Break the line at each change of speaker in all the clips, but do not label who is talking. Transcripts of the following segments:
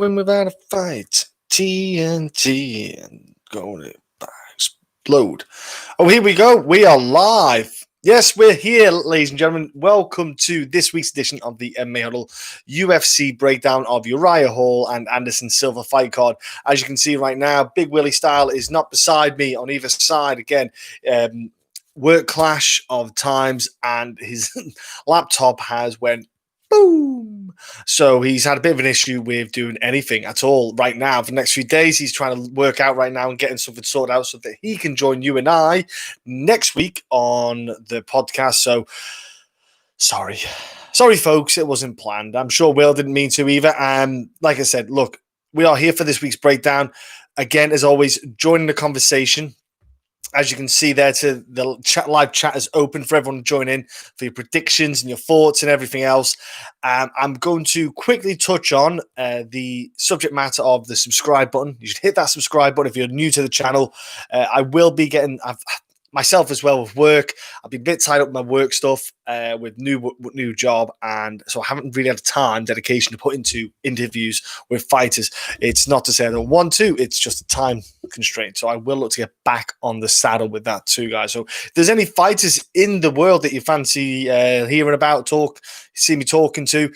Win without a fight. TNT and going to explode. Oh, here we go. We are live. Yes, we're here, ladies and gentlemen. Welcome to this week's edition of the MMA Huddle UFC breakdown of Uriah Hall and Anderson Silva fight card. As you can see right now, Big Willie Style is not beside me on either side. Again, work clash of times, and his laptop has went boom. So he's had a bit of an issue with doing anything at all right now. For the next few days, he's trying to work out right now and getting something sorted out so that he can join you and I next week on the podcast. So sorry, folks, it wasn't planned. I'm sure Will didn't mean to either. And like I said, look, we are here for this week's breakdown. Again, as always, joining the conversation. As you can see there, the live chat is open for everyone to join in for your predictions and your thoughts and everything else. I'm going to quickly touch on the subject matter of the subscribe button. You should hit that subscribe button if you're new to the channel. I will be getting... myself as well with work. I've been a bit tied up with my work stuff with new job, and so I haven't really had time, dedication to put into interviews with fighters. It's not to say I don't want to, it's just a time constraint. So I will look to get back on the saddle with that too, guys. So if there's any fighters in the world that you fancy hearing about, see me talking to,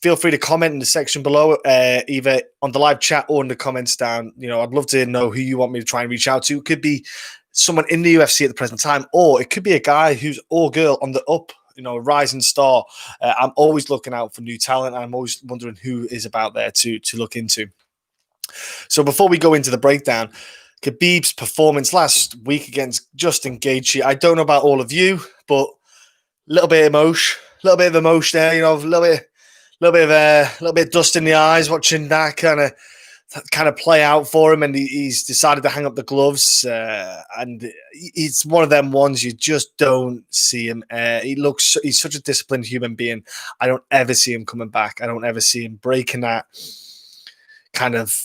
feel free to comment in the section below, either on the live chat or in the comments down. You know, I'd love to know who you want me to try and reach out to. It could be someone in the UFC at the present time, or it could be a guy who's or girl on the up, you know, a rising star. I'm always looking out for new talent. I'm always wondering who is about there to look into. So before we go into the breakdown, Khabib's performance last week against Justin Gaethje, I don't know about all of you, but a little bit of emotion there, you know, a little bit of dust in the eyes watching that kind of play out for him, and he's decided to hang up the gloves, and it's one of them ones you just don't see him. He's such a disciplined human being. I don't ever see him coming back. I don't ever see him breaking that kind of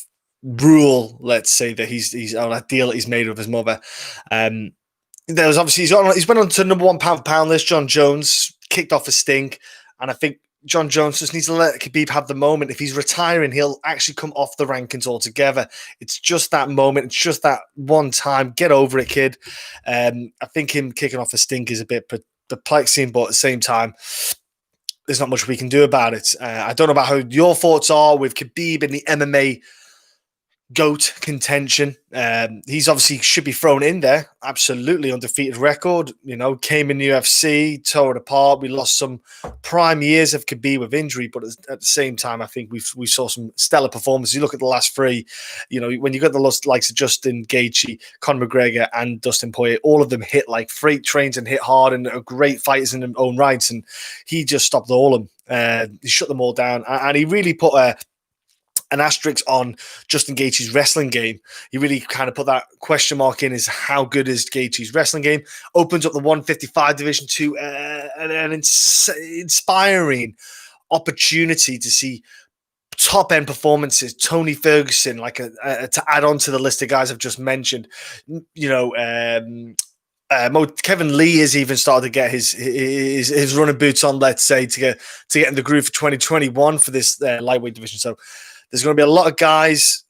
rule, let's say, that he's on that deal that he's made with his mother. There was obviously he's went on to number one pound for pound list. John Jones kicked off a stink, and I think John Jones just needs to let Khabib have the moment. If he's retiring, he'll actually come off the rankings altogether. It's just that moment. It's just that one time. Get over it, kid. I think him kicking off a stink is a bit perplexing, but at the same time, there's not much we can do about it. I don't know about how your thoughts are with Khabib in the MMA GOAT contention. He's obviously should be thrown in there. Absolutely undefeated record. You know, came in the UFC, tore it apart. We lost some prime years of Khabib with injury, but at the same time, I think we saw some stellar performances. You look at the last three. You know, when you got the likes of Justin Gaethje, Conor McGregor, and Dustin Poirier, all of them hit like freight trains and hit hard and are great fighters in their own rights. And he just stopped all of them. He shut them all down, and he really put an asterisk on Justin Gaethje's wrestling game. He really kind of put that question mark in, is how good is Gaethje's wrestling game? Opens up the 155 division to an inspiring opportunity to see top-end performances. Tony Ferguson, to add on to the list of guys I've just mentioned, you know, Kevin Lee has even started to get his running boots on, let's say, to get in the groove for 2021 for this lightweight division. So there's going to be a lot of guys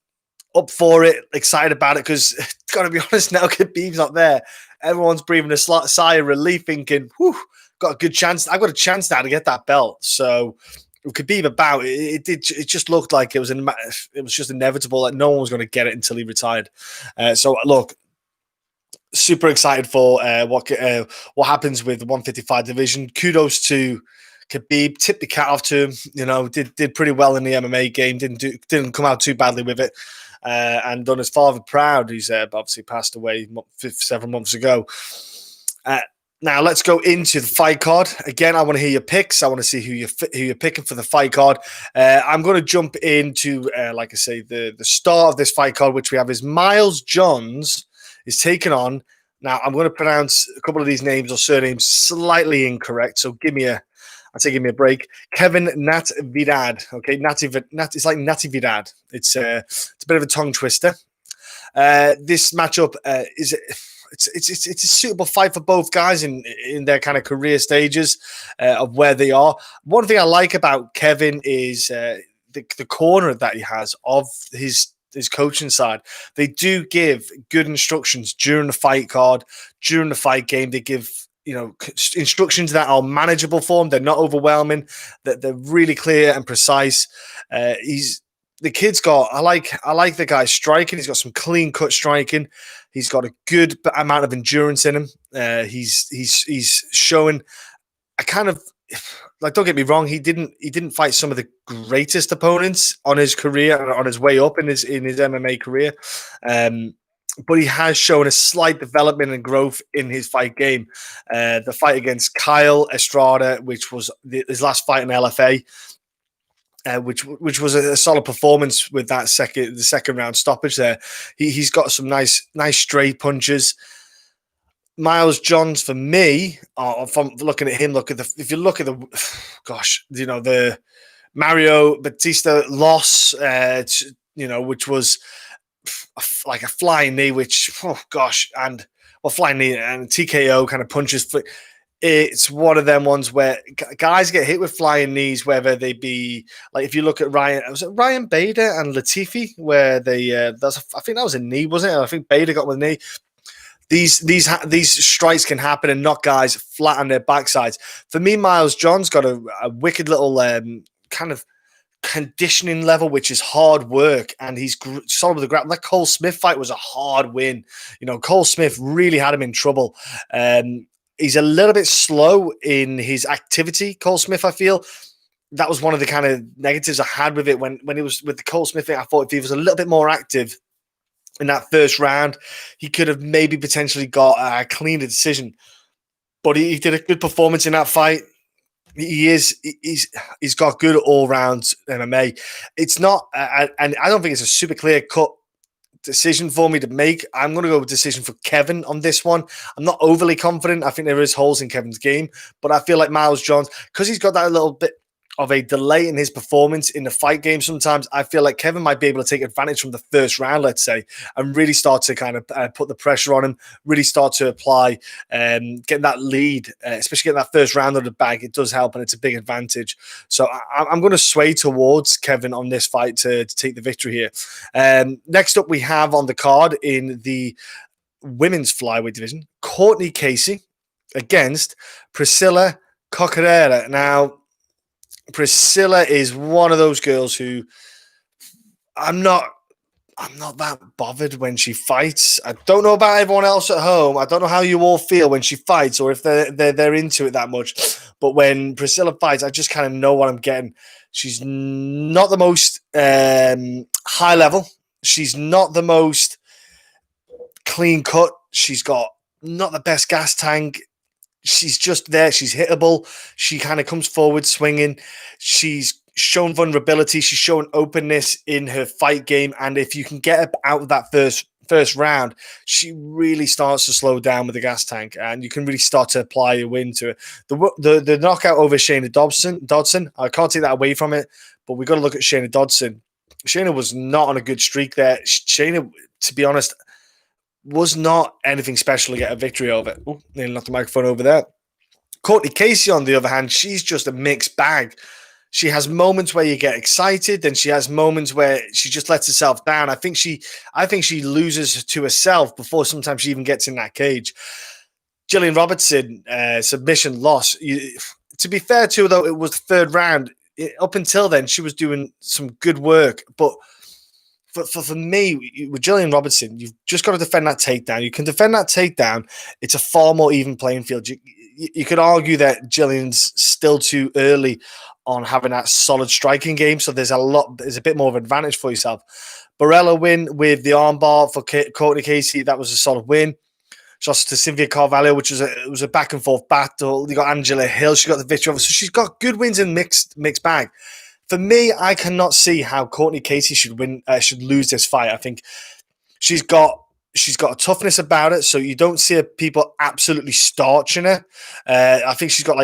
up for it, excited about it, because got to be honest, now Khabib's not there. Everyone's breathing a sigh of relief, thinking, whew, got a good chance. I've got a chance now to get that belt. So with Khabib about it just looked like it was just inevitable that no one was going to get it until he retired. So look, super excited for what happens with the 155 division. Kudos to Khabib, tipped the cat off to him. You know, did pretty well in the MMA game. Didn't come out too badly with it, and done his father proud. He's obviously passed away several months ago. Now let's go into the fight card. Again, I want to hear your picks. I want to see who you're picking for the fight card. I'm going to jump into, like I say, the start of this fight card, which we have is Miles Johns is taking on. Now I'm going to pronounce a couple of these names or surnames slightly incorrect, so give me a break. Kevin Natividad. Okay, it's like Natividad. It's a bit of a tongue twister. This matchup it's a suitable fight for both guys in their kind of career stages of where they are. One thing I like about Kevin is the corner that he has of his coaching side. They do give good instructions during the fight card, during the fight game. They give instructions that are manageable for him. They're not overwhelming. That they're really clear and precise. The kid's got. I like the guy striking. He's got some clean cut striking. He's got a good amount of endurance in him. He's showing a kind of. Like, don't get me wrong, he didn't fight some of the greatest opponents on his career, on his way up in his MMA career, but he has shown a slight development and growth in his fight game. The fight against Kyle Estrada, which was his last fight in LFA, which was a solid performance with the second round stoppage there. He's got some nice straight punches. Miles Johns, for me, from looking at him, if you look at the Mario Batista loss, which was like a flying knee, flying knee and TKO kind of punches. It's one of them ones where guys get hit with flying knees, whether they be like, if you look at Ryan Bader and Latifi, where I think that was a knee, wasn't it? I think Bader got with a knee. These strikes can happen and knock guys flat on their backsides. For me, Miles John's got a wicked little kind of conditioning level, which is hard work, and he's solid with the ground. That Cole Smith fight was a hard win. Cole Smith really had him in trouble. He's a little bit slow in his activity, Cole Smith, I feel. That was one of the kind of negatives I had with it when he was with the Cole Smith thing. I thought if he was a little bit more active in that first round, he could have maybe potentially got a cleaner decision. But he did a good performance in that fight. He's got good all-round MMA. It's not, and I don't think it's a super clear-cut decision for me to make. I'm going to go with decision for Kevin on this one. I'm not overly confident. I think there is holes in Kevin's game, but I feel like Miles Johns, because he's got that little bit of a delay in his performance in the fight game sometimes, I feel like Kevin might be able to take advantage from the first round, let's say, and really start to kind of put the pressure on him, really start to apply, getting that lead, especially getting that first round of the bag. It does help, and it's a big advantage. So I'm going to sway towards Kevin on this fight to take the victory here. Next up, we have on the card in the women's flyweight division, Cortney Casey against Priscila Cachoeira. Now, Priscila is one of those girls who I'm not that bothered when she fights. I don't know about everyone else at home. I don't know how you all feel when she fights, or if they're into it that much. But when Priscila fights, I just kind of know what I'm getting. She's not the most high level. She's not the most clean cut. She's got not the best gas tank. She's just there. She's hittable. She kind of comes forward swinging. She's shown vulnerability. She's shown openness in her fight game. And if you can get her out of that first round, she really starts to slow down with the gas tank, and you can really start to apply your win to it. The knockout over Shayna Dodson, I can't take that away from it, but we've got to look at Shayna Dodson. Shayna was not on a good streak there. Shayna, to be honest, was not anything special to get a victory over. Oh, nearly knocked the microphone over there. Courtney Casey, on the other hand, she's just a mixed bag. She has moments where you get excited, then she has moments where she just lets herself down. I think she loses to herself before sometimes she even gets in that cage. Gillian Robertson, submission loss. To be fair to her, though, it was the third round. Up until then, she was doing some good work, but For me, with Gillian Robertson, you've just got to defend that takedown. You can defend that takedown. It's a far more even playing field. You could argue that Gillian's still too early on having that solid striking game, so there's a bit more of an advantage for yourself. Barella win with the armbar for Courtney Casey. That was a solid win. Just to Cynthia Carvalho, which was a back and forth battle. You got Angela Hill. She got the victory over. So she's got good wins in mixed bag. For me, I cannot see how Courtney Casey should lose this fight. I think she's got a toughness about it, so you don't see people absolutely starching her. I think she's got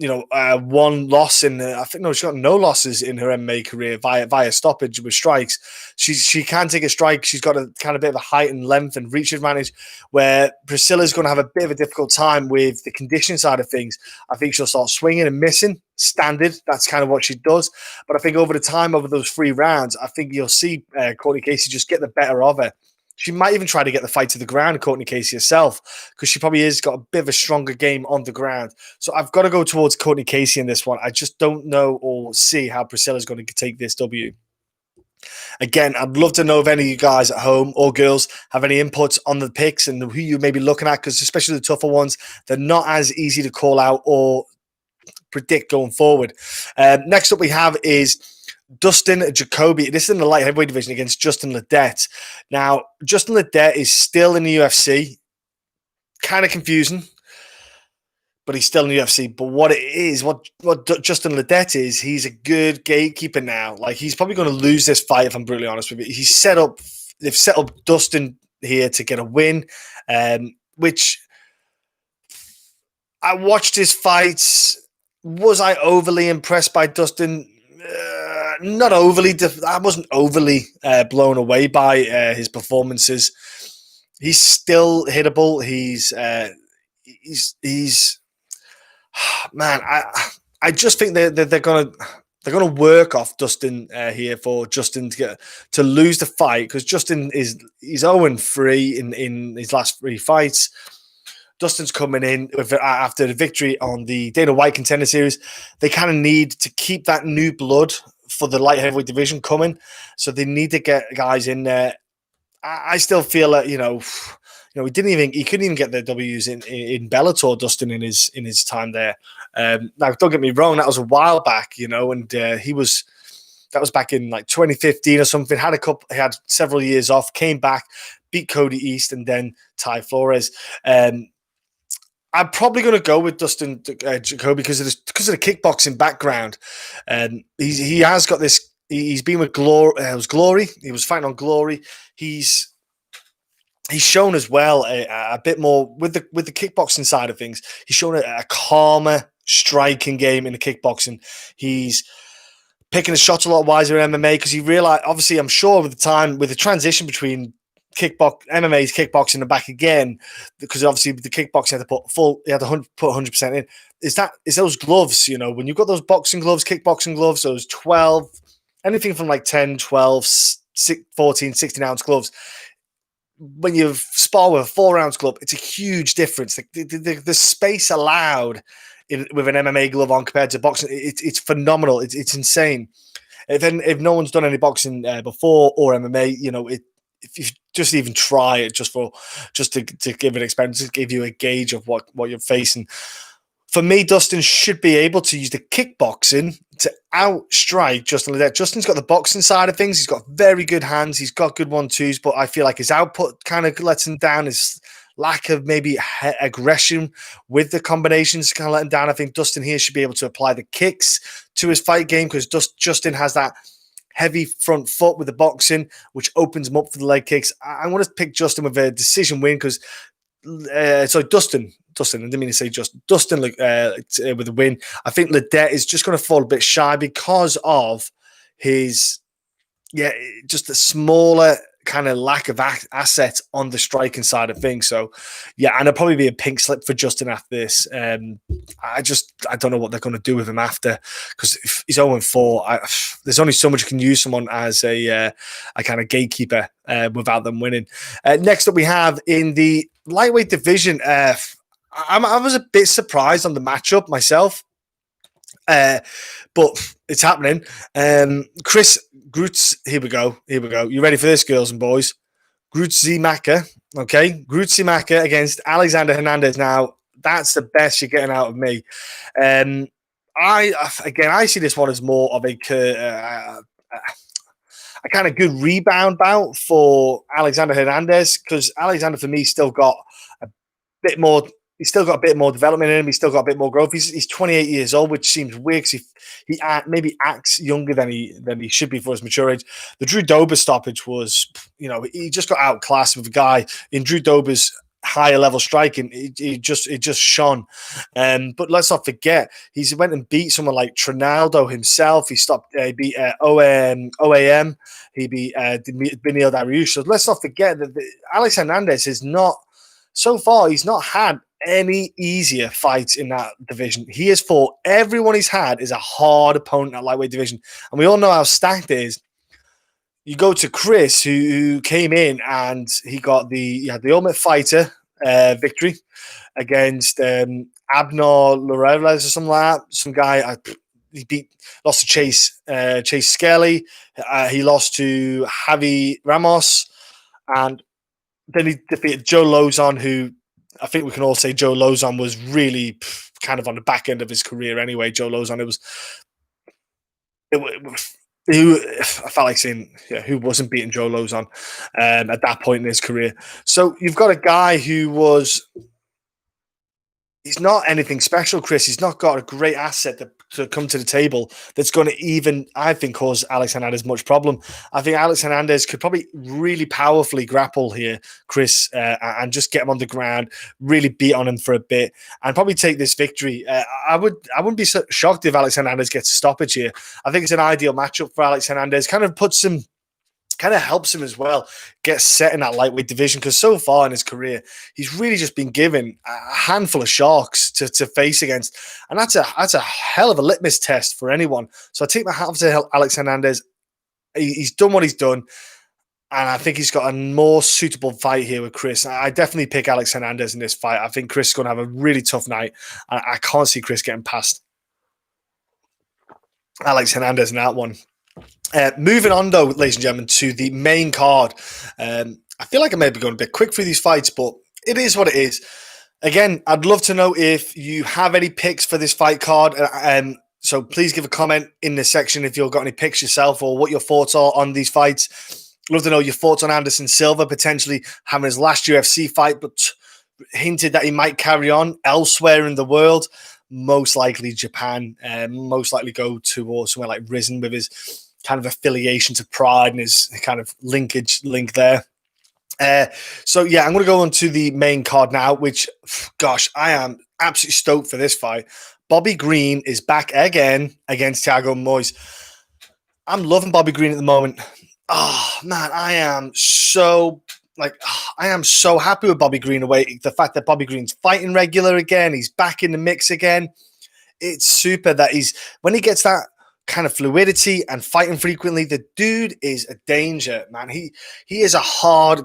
one loss in I think no, she's got no losses in her MMA career via stoppage with strikes. She can take a strike. She's got a kind of bit of a height and length and reach advantage, where Priscilla's going to have a bit of a difficult time with the conditioning side of things. I think she'll start swinging and missing. Standard. That's kind of what she does. But I think over the time, over those 3 rounds, I think you'll see Cortney Casey just get the better of her. She might even try to get the fight to the ground, Cortney Casey herself, because she probably has got a bit of a stronger game on the ground. So I've got to go towards Cortney Casey in this one. I just don't know or see how Priscilla's going to take this W. Again, I'd love to know if any of you guys at home or girls have any inputs on the picks and who you may be looking at, because especially the tougher ones, they're not as easy to call out or predict going forward. Next up we have is Dustin Jacoby. This is in the light heavyweight division against Justin Ledet. Now, Justin Ledet is still in the UFC. Kind of confusing, but he's still in the UFC. But what it is, what Justin Ledet is, he's a good gatekeeper now. Like, he's probably going to lose this fight, if I'm brutally honest with you. They've set up Dustin here to get a win, which I watched his fights. Was I overly impressed by Dustin? Not overly. I wasn't overly blown away by his performances. He's still hittable. He's man. I just think they're gonna work off Dustin here for Justin to lose the fight, because Justin he's 0-3 in his last 3 fights. Dustin's coming in after the victory on the Dana White Contender Series. They kind of need to keep that new blood for the light heavyweight division coming, so they need to get guys in there. I still feel that he couldn't even get the W's in Bellator, Dustin, in his time there. Now, don't get me wrong, that was a while back, and that was back in like 2015 or something. He had several years off, came back, beat Cody East, and then Ty Flores. I'm probably going to go with Dustin Jacoby because of the kickboxing background. He has got this. He's been with Glory. He was fighting on Glory. He's shown as well a bit more with the kickboxing side of things. He's shown a calmer striking game in the kickboxing. He's picking his shots a lot wiser in MMA because he realized, obviously, I'm sure with the transition between MMA's kickboxing and back again, because obviously the kickboxing had to put 100% in. Is those gloves, when you've got those boxing gloves, kickboxing gloves, those 12, anything from like 10, 12, 14, 16-ounce gloves. When you spar with a 4-ounce glove, it's a huge difference. The space allowed with an MMA glove on compared to boxing, it's phenomenal. It's insane. If no one's done any boxing before or MMA, if you just even try it just to give an experience, to give you a gauge of what you're facing. For me, Dustin should be able to use the kickboxing to outstrike Justin Ledet. Justin's got the boxing side of things. He's got very good hands. He's got good 1-2s, but I feel like his output kind of lets him down. His lack of maybe aggression with the combinations kind of let him down. I think Dustin here should be able to apply the kicks to his fight game, because Justin has that heavy front foot with the boxing, which opens him up for the leg kicks. I want to pick Justin with a decision win because, Dustin, I didn't mean to say Dustin with a win. I think Ledet is just going to fall a bit shy because of his, just a smaller kind of lack of assets on the striking side of things. So, and it'll probably be a pink slip for Justin after this. I don't know what they're going to do with him after, because if he's 0-4, there's only so much you can use someone as a kind of gatekeeper without them winning. Next up, we have in the lightweight division. I was a bit surprised on the matchup myself, but it's happening. Chris Gruetz, here we go. You ready for this, girls and boys? Gruetzemacher, okay? Gruetzemacher against Alexander Hernandez. Now, that's the best you're getting out of me. I see this one as more of a kind of good rebound bout for Alexander Hernandez, because Alexander, for me, still got a bit more. He's still got a bit more development in him. He's still got a bit more growth. He's 28 years old, which seems weird because he maybe acts younger than he should be for his mature age. The Drew Dober stoppage was, he just got outclassed with a guy in Drew Dober's higher level striking, it just shone. But let's not forget, he went and beat someone like Trinaldo himself. He beat OAM. He beat Benil Dariush. So let's not forget that Alex Hernandez is not, so far, he's not had any easier fights in that division. He has fought, everyone he's had is a hard opponent at lightweight division. And we all know how stacked it is. You go to Chris, who came in and he got the Ultimate Fighter victory against Abner Loreves or something like that. Some guy lost to Chase Skelly. He lost to Javi Ramos, and then he defeated Joe Lozon, who I think we can all say Joe Lozon was really kind of on the back end of his career anyway. Joe Lozon, I felt like saying, who wasn't beating Joe Lozon at that point in his career? So you've got a guy he's not anything special, Chris. He's not got a great asset to come to the table that's going to even, I think, cause Alex Hernandez much problem. I think Alex Hernandez could probably really powerfully grapple here, Chris, and just get him on the ground, really beat on him for a bit, and probably take this victory. I wouldn't be so shocked if Alex Hernandez gets a stoppage here. I think it's an ideal matchup for Alex Hernandez. Kind of helps him as well get set in that lightweight division, because so far in his career, he's really just been given a handful of sharks to face against. And that's a hell of a litmus test for anyone. So I take my hat off to Alex Hernandez. He's done what he's done. And I think he's got a more suitable fight here with Chris. I definitely pick Alex Hernandez in this fight. I think Chris is going to have a really tough night. I can't see Chris getting past Alex Hernandez in that one. Moving on, though, ladies and gentlemen, to the main card. I feel like I may be going a bit quick through these fights, but it is what it is. Again, I'd love to know if you have any picks for this fight card. So please give a comment in the section if you've got any picks yourself or what your thoughts are on these fights. Love to know your thoughts on Anderson Silva potentially having his last UFC fight, but hinted that he might carry on elsewhere in the world. Most likely Japan, most likely go towards somewhere like Risen with his kind of affiliation to Pride and his kind of link there. So yeah, I'm going to go on to the main card now, which, gosh, I am absolutely stoked for this fight. Bobby Greene is back again against Thiago Moisés. I'm loving Bobby Greene at the moment. Oh man, I am so happy with Bobby Greene away. The fact that Bobby Greene's fighting regular again, he's back in the mix again. It's super that when he gets that kind of fluidity and fighting frequently, the dude is a danger, man. He is a hard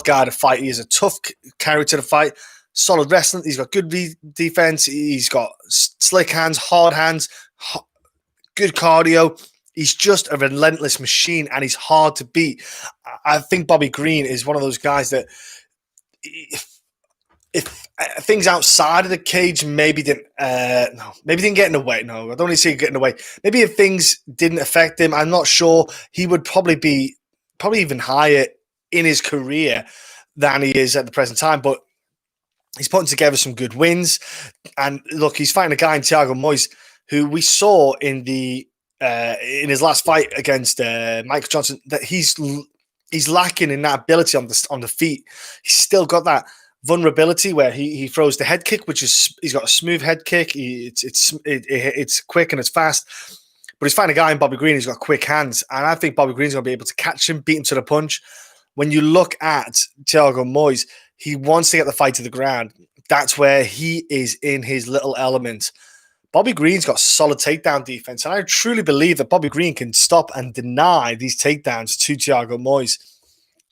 guy to fight. He is a tough character to fight. Solid wrestling. He's got good defense. He's got slick hands, hard hands, good cardio. He's just a relentless machine, and he's hard to beat. I think Bobby Greene is one of those guys that if things outside of the cage maybe didn't get in the way. No, I don't want to say get in the way. Maybe if things didn't affect him, I'm not sure, he would probably be even higher in his career than he is at the present time. But he's putting together some good wins. And look, he's fighting a guy in Thiago Moisés who we saw in his last fight against Michael Johnson, that he's lacking in that ability on the feet. He's still got that vulnerability where he throws the head kick, which is, he's got a smooth head kick. It's quick and it's fast. But he's fighting a guy in Bobby Greene who's got quick hands, and I think Bobby Greene's going to be able to catch him, beat him to the punch. When you look at Thiago Moisés, he wants to get the fight to the ground. That's where he is in his little element. Bobby Greene's got solid takedown defense, and I truly believe that Bobby Greene can stop and deny these takedowns to Thiago Moisés.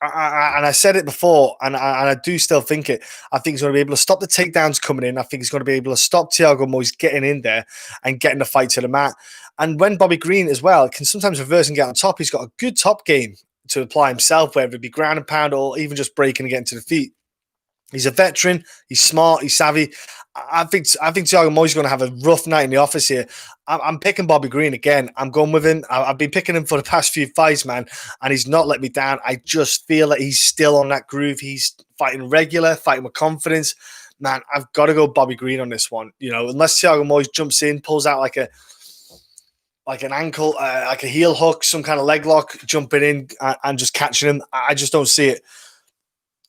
And I said it before, and I do still think it. I think he's going to be able to stop the takedowns coming in. I think he's going to be able to stop Thiago Moisés getting in there and getting the fight to the mat. And when Bobby Greene as well can sometimes reverse and get on top, he's got a good top game to apply himself, whether it be ground and pound or even just breaking and getting to the feet. He's a veteran. He's smart. He's savvy. I think Thiago Moisés is going to have a rough night in the office here. I'm picking Bobby Greene again. I'm going with him. I've been picking him for the past few fights, man, and he's not let me down. I just feel that he's still on that groove. He's fighting regular, fighting with confidence. Man, I've got to go Bobby Greene on this one. You know, unless Thiago Moisés jumps in, pulls out like an ankle, like a heel hook, some kind of leg lock, jumping in and just catching him. I just don't see it.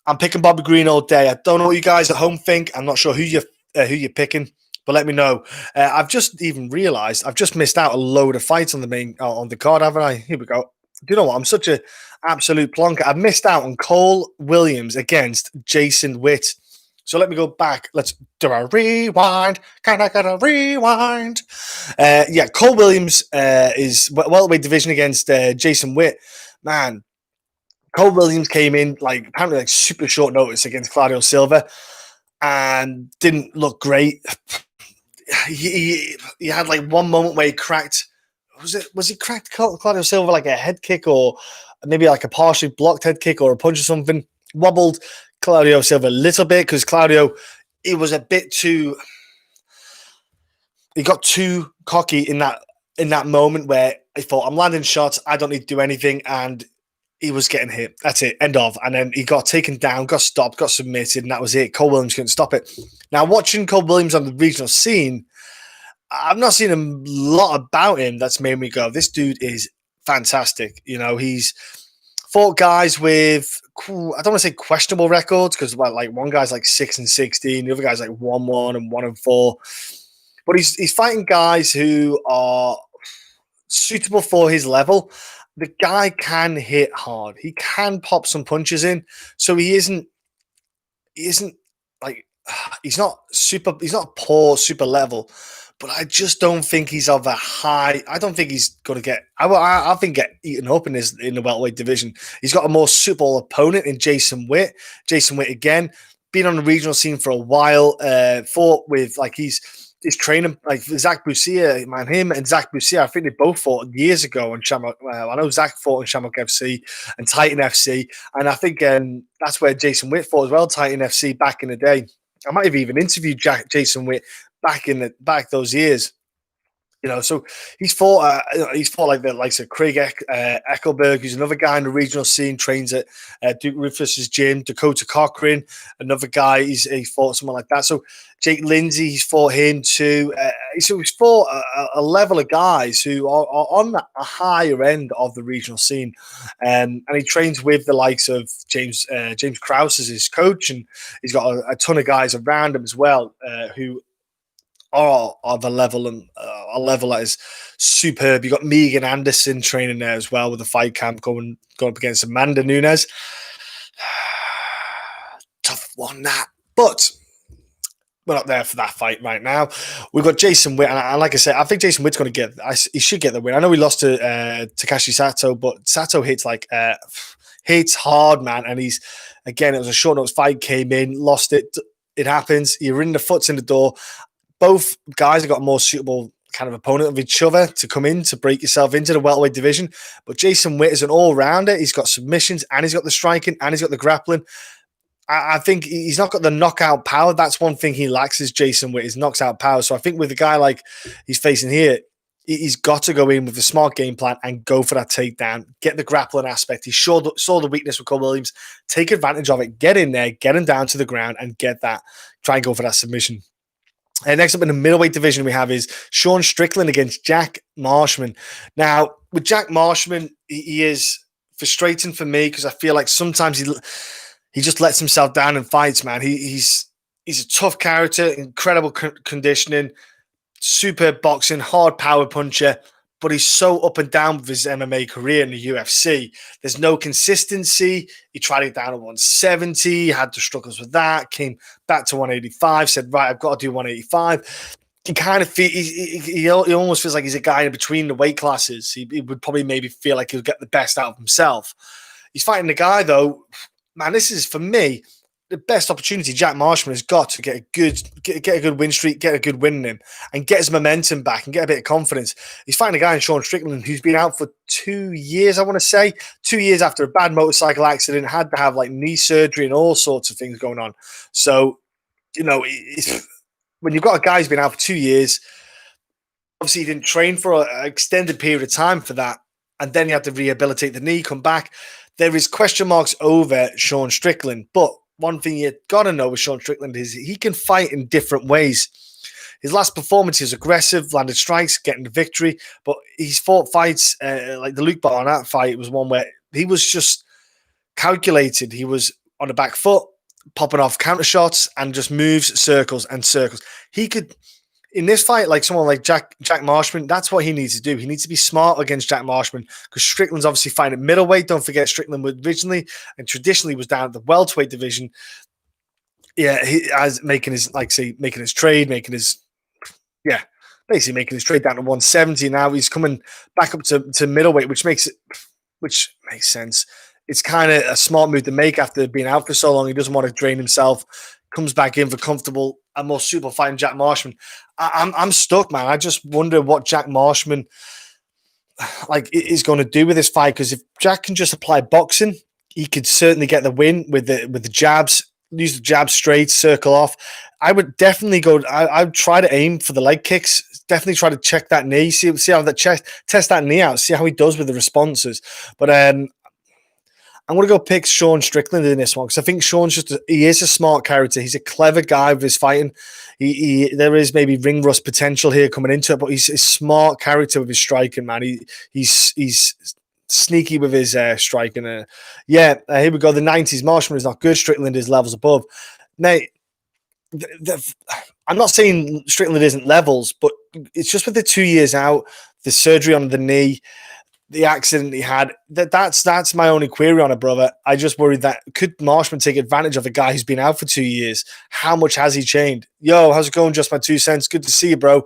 I'm picking Bobby Greene all day. I don't know what you guys at home think. I'm not sure who you're picking, but let me know. I've just even realised I've just missed out a load of fights on the main on the card, haven't I? Here we go. Do you know what? I'm such a absolute plonker. I've missed out on Cole Williams against Jason Witt. So let me go back. Let's do a rewind. Can I get a rewind? Yeah, Cole Williams is welterweight division against Jason Witt. Man, Cole Williams came in apparently super short notice against Claudio Silva and didn't look great. He had one moment where he cracked. Was he cracked Claudio Silva like a head kick or maybe like a partially blocked head kick or a punch or something? Wobbled Claudio Silva a little bit because Claudio, he was a bit too. He got too cocky in that moment where he thought, I'm landing shots, I don't need to do anything, and he was getting hit. That's it, end of. And then he got taken down, got stopped, got submitted, and that was it. Cole Williams couldn't stop it. Now, watching Cole Williams on the regional scene, I've not seen a lot about him that's made me go, this dude is fantastic. You know, he's fought guys with, I don't want to say questionable records because one guy's 6-16, the other guy's 1-1 and 1-4. But he's fighting guys who are suitable for his level. The guy can hit hard. He can pop some punches in. So he's not poor, super level. But I just don't think he's of a high. I don't think he's going to get. I think get eaten up in the welterweight division. He's got a more suitable opponent in Jason Witt. Jason Witt again, been on the regional scene for a while. Fought with he's training Zach Busia, man. Him and Zach Busia, I think they both fought years ago on Shamrock. I know Zach fought in Shamrock FC and Titan FC, and I think that's where Jason Witt fought as well, Titan FC back in the day. I might have even interviewed Jason Witt back those years, you know. So he's fought the likes of Craig Eckelberg, who's another guy in the regional scene, trains at Duke Rufus's gym. Dakota Cochran, another guy, he fought someone like that. So Jake Lindsay, he's fought him too. So he's fought a level of guys who are on a higher end of the regional scene, and he trains with the likes of James Krause as his coach, and he's got a ton of guys around him as well who are of a level that is superb. You got Megan Anderson training there as well with the fight camp going up against Amanda Nunes. Tough one, that. But we're not there for that fight right now. We've got Jason Witt, and like I said, I think Jason Witt's going to he should get the win. I know he lost to Takashi Sato, but Sato hits hits hard, man. And it was a short notice fight, came in, lost it. It happens. You're in the foot's in the door. Both guys have got a more suitable kind of opponent of each other to come in to break yourself into the welterweight division. But Jason Witt is an all-rounder. He's got submissions and he's got the striking and he's got the grappling. I think he's not got the knockout power. That's one thing he lacks is Jason Witt, his knocks out power. So I think with a guy like he's facing here, he's got to go in with a smart game plan and go for that takedown, get the grappling aspect. He saw the weakness with Cole Williams, take advantage of it, get in there, get him down to the ground and try and go for that submission. Next up in the middleweight division we have is Sean Strickland against Jack Marshman. Now, with Jack Marshman, he is frustrating for me because I feel like sometimes he just lets himself down in fights, man. He's a tough character, incredible conditioning, superb boxing, hard power puncher, but he's so up and down with his MMA career in the UFC. There's no consistency. He tried it down at 170, had the struggles with that, came back to 185, said, right, I've got to do 185. He kind of he almost feels like he's a guy in between the weight classes. He would probably maybe feel like he'll get the best out of himself. He's fighting the guy, though. Man, this is, for me, the best opportunity Jack Marshman has got to get a good win streak, get a good win in him, and get his momentum back and get a bit of confidence. He's fighting a guy in Sean Strickland who's been out for 2 years, I want to say. 2 years after a bad motorcycle accident, had to have knee surgery and all sorts of things going on. So, you know, when you've got a guy who's been out for 2 years, obviously he didn't train for an extended period of time for that, and then he had to rehabilitate the knee, come back. There is question marks over Sean Strickland, but one thing you got to know with Sean Strickland is he can fight in different ways. His last performance, he was aggressive, landed strikes, getting the victory, but he's fought fights like the Luke Barnett fight was one where he was just calculated. He was on the back foot, popping off counter shots, and just moves circles and circles. He could, in this fight, like someone like Jack Marshman, that's what he needs to do. He needs to be smart against Jack Marshman, because Strickland's obviously fighting at middleweight. Don't forget, Strickland originally and traditionally was down at the welterweight division. Yeah, he as making his trade, basically making his trade down to 170. Now he's coming back up to middleweight, which makes sense. It's kind of a smart move to make after being out for so long. He doesn't want to drain himself. Comes back in for comfortable and more suitable fighting Jack Marshman. I'm stuck, man. I just wonder what Jack Marshman is going to do with this fight, because if Jack can just apply boxing, he could certainly get the win with the jabs. Use the jab straight, circle off. I would definitely go. I would try to aim for the leg kicks. Definitely try to check that knee. See how that test that knee out. See how he does with the responses. But I'm going to go pick Sean Strickland in this one, because I think Sean's he is a smart character. He's a clever guy with his fighting. There is maybe ring rust potential here coming into it, but he's a smart character with his striking, man. He's sneaky with his striking. Here we go. The 90s. Marshman is not good. Strickland is levels above. Now, I'm not saying Strickland isn't levels, but it's just with the 2 years out, the surgery on the knee, the accident he had. That's my only query on it, brother. I just worry that could Marshman take advantage of a guy who's been out for 2 years? How much has he changed? Yo, how's it going? Just my 2 cents. Good to see you, bro.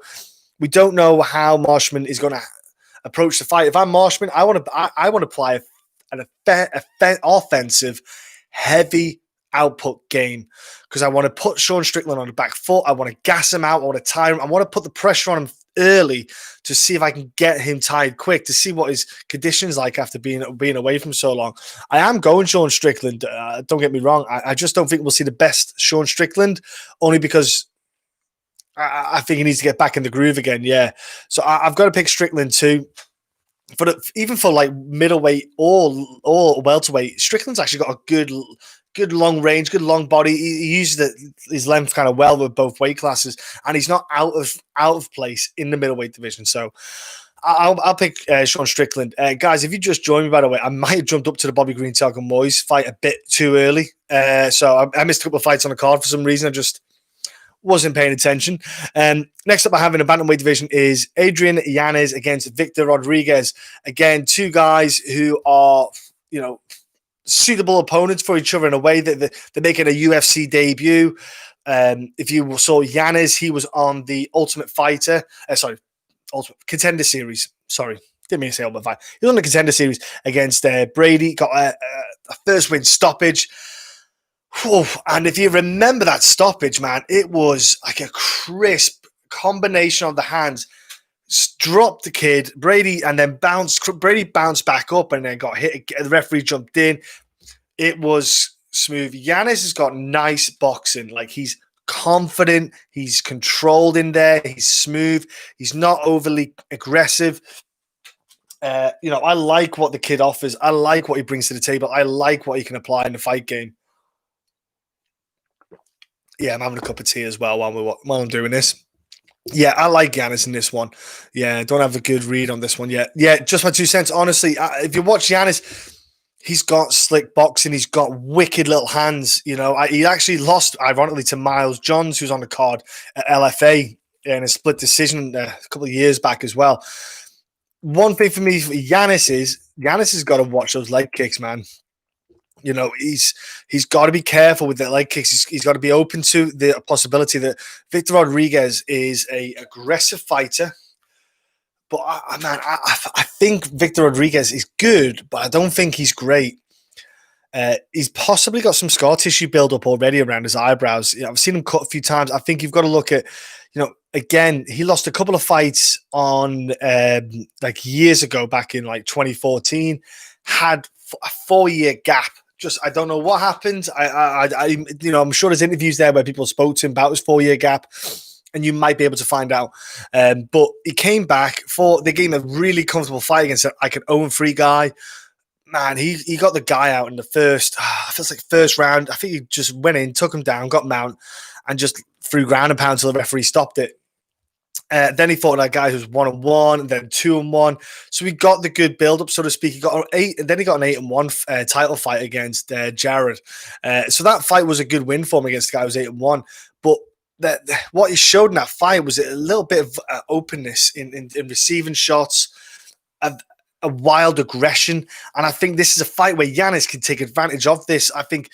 We don't know how Marshman is going to approach the fight. If I'm Marshman, I want to apply an offensive, heavy output game, because I want to put Sean Strickland on the back foot. I want to gas him out. I want to tire him. I want to put the pressure on him early to see if I can get him tired quick, to see what his condition's like after being away from so long. I am going Sean Strickland. Don't get me wrong. I just don't think we'll see the best Sean Strickland, only because I think he needs to get back in the groove again. Yeah. So I've got to pick Strickland too. But even for like middleweight or welterweight, Strickland's actually got a good long range, good long body. He uses his length kind of well with both weight classes, and he's not out of place in the middleweight division. So I'll pick Sean Strickland. Guys, if you just joined me, by the way, I might have jumped up to the Bobby Green Thiago Moisés fight a bit too early. So I missed a couple of fights on the card for some reason. I just wasn't paying attention. Next up I have in the bantamweight division is Adrian Yanez against Victor Rodriguez. Again, two guys who are, suitable opponents for each other in a way that they're making a UFC debut. If you saw Yanez, he was on the Ultimate Contender Series. Sorry, didn't mean to say Ultimate Fight. He was on the Contender Series against Brady. Got a first win stoppage. And if you remember that stoppage, man, it was like a crisp combination of the hands. Dropped the kid, Brady, and then Brady bounced back up and then got hit. The referee jumped in. It was smooth. Yanez has got nice boxing. Like, he's confident. He's controlled in there. He's smooth. He's not overly aggressive. I like what the kid offers. I like what he brings to the table. I like what he can apply in the fight game. Yeah, I'm having a cup of tea as well while I'm doing this. Yeah, I like Yanez in this one. Yeah, don't have a good read on this one yet. Yeah, just my 2 cents. Honestly, if you watch Yanez, he's got slick boxing. He's got wicked little hands. He actually lost, ironically, to Miles Johns, who's on the card at LFA in a split decision a couple of years back as well. One thing for me, Yanez has got to watch those leg kicks, man. He's got to be careful with the leg kicks. He's got to be open to the possibility that Victor Rodriguez is a aggressive fighter. But I think Victor Rodriguez is good, but I don't think he's great. He's possibly got some scar tissue build-up already around his eyebrows. I've seen him cut a few times. I think you've got to look at, again, he lost a couple of fights on years ago, back in 2014, had a 4-year gap. I don't know what happened. I'm sure there's interviews there where people spoke to him about his 4-year gap, and you might be able to find out. But he came back they gave him a really comfortable fight against an 0-3 guy. Man, he got the guy out in the first round. I think he just went in, took him down, got mount, and just threw ground and pound until the referee stopped it. Then he fought that guy who's 1-1, and then 2-1. So he got the good build-up, so to speak. He got an 8, and then he got an 8-1 title fight against Jared. So that fight was a good win for him against the guy who was 8-1. But what he showed in that fight was a little bit of openness in receiving shots, a wild aggression, and I think this is a fight where Yanez can take advantage of this. I think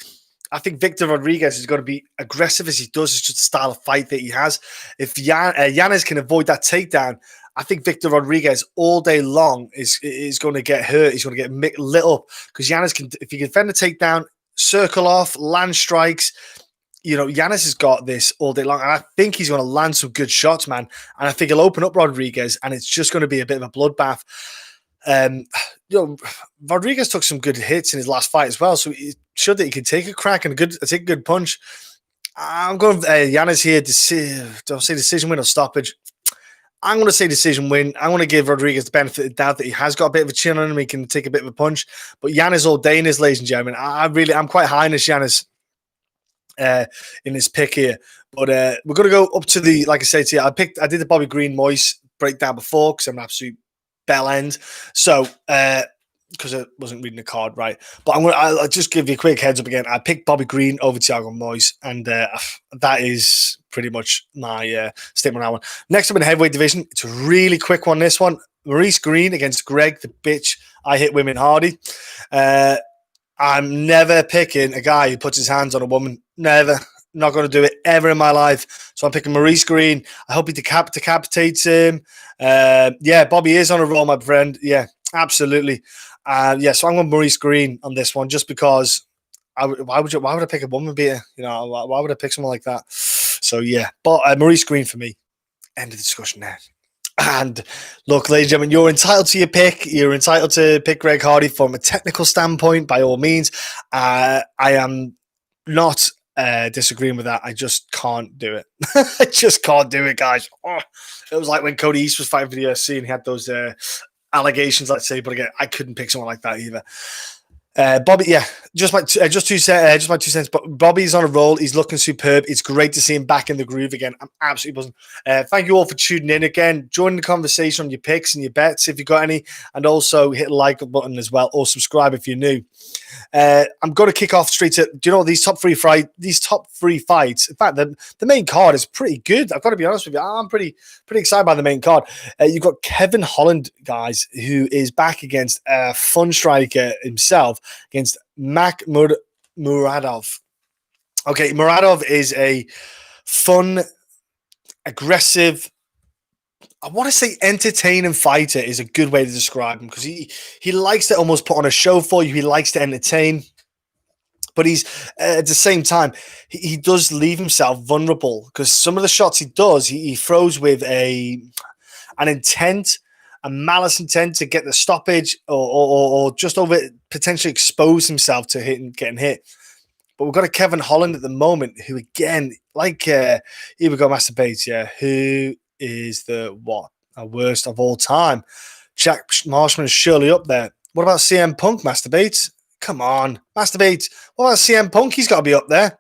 Victor Rodriguez is going to be aggressive as he does. It's just the style of fight that he has. If Yanez can avoid that takedown, I think Victor Rodriguez all day long is going to get hurt. He's going to get lit up because Yanez can, if he can defend the takedown, circle off, land strikes. Yanez has got this all day long, and I think he's going to land some good shots, man. And I think he'll open up Rodriguez, and it's just going to be a bit of a bloodbath. Rodriguez took some good hits in his last fight as well, so he showed that he can take a crack and take a good punch. I'm going Yanez here. Don't say decision win or stoppage. I'm going to say decision win. I'm going to give Rodriguez the benefit of the doubt that he has got a bit of a chin on him. He can take a bit of a punch, but Yanez all day in this, ladies and gentlemen. I'm quite high in this Yanez in this pick here, but we're going to go up to the, like I say to you, I did the Bobby Greene Moisés breakdown before because I'm an absolute bell end. So, because I wasn't reading the card right, but I'll just give you a quick heads up again. I picked Bobby Greene over Thiago Moisés, and that is pretty much my statement on that one. Next up in the heavyweight division, it's a really quick one. This one, Maurice Greene against Greg, the bitch. I hit women hardy. I'm never picking a guy who puts his hands on a woman. Never. Not going to do it ever in my life. So I'm picking Maurice Greene. I hope he decapitates him. Bobby is on a roll, my friend. Yeah, absolutely. So I'm going Maurice Greene on this one just because why would I pick a woman beater? Why would I pick someone like that? So, yeah. But Maurice Greene for me. End of the discussion there. And look, ladies and gentlemen, you're entitled to your pick. You're entitled to pick Greg Hardy from a technical standpoint, by all means. I am not disagreeing with that. I just can't do it. I just can't do it, guys. It was like when Cody East was fighting for the UFC and he had those allegations, let's say, but again, I couldn't pick someone like that either. Bobby, yeah, just my 2 cents. But Bobby's on a roll. He's looking superb. It's great to see him back in the groove again. I'm absolutely buzzing. Thank you all for tuning in again. Join the conversation on your picks and your bets if you've got any, and also hit the like button as well, or subscribe if you're new. I'm going to kick off straight to. Do you know what, these top three fights? In fact, the main card is pretty good. I've got to be honest with you. I'm pretty excited by the main card. You've got Kevin Holland, guys, who is back against a fun striker himself, against Makhmud Muradov. Okay, Muradov is a fun, aggressive, I want to say entertaining fighter is a good way to describe him, because he likes to almost put on a show for you. He likes to entertain, but he's at the same time, he does leave himself vulnerable, because some of the shots he does, he throws with an intent, a malice intent to get the stoppage or just over potentially expose himself to getting hit. But we've got a Kevin Holland at the moment who, again, like here we go, Master Bates, who is the worst of all time. Jack Marshman is surely up there. What about CM Punk, Master Bates? Come on, Master Bates. What about CM Punk? He's got to be up there.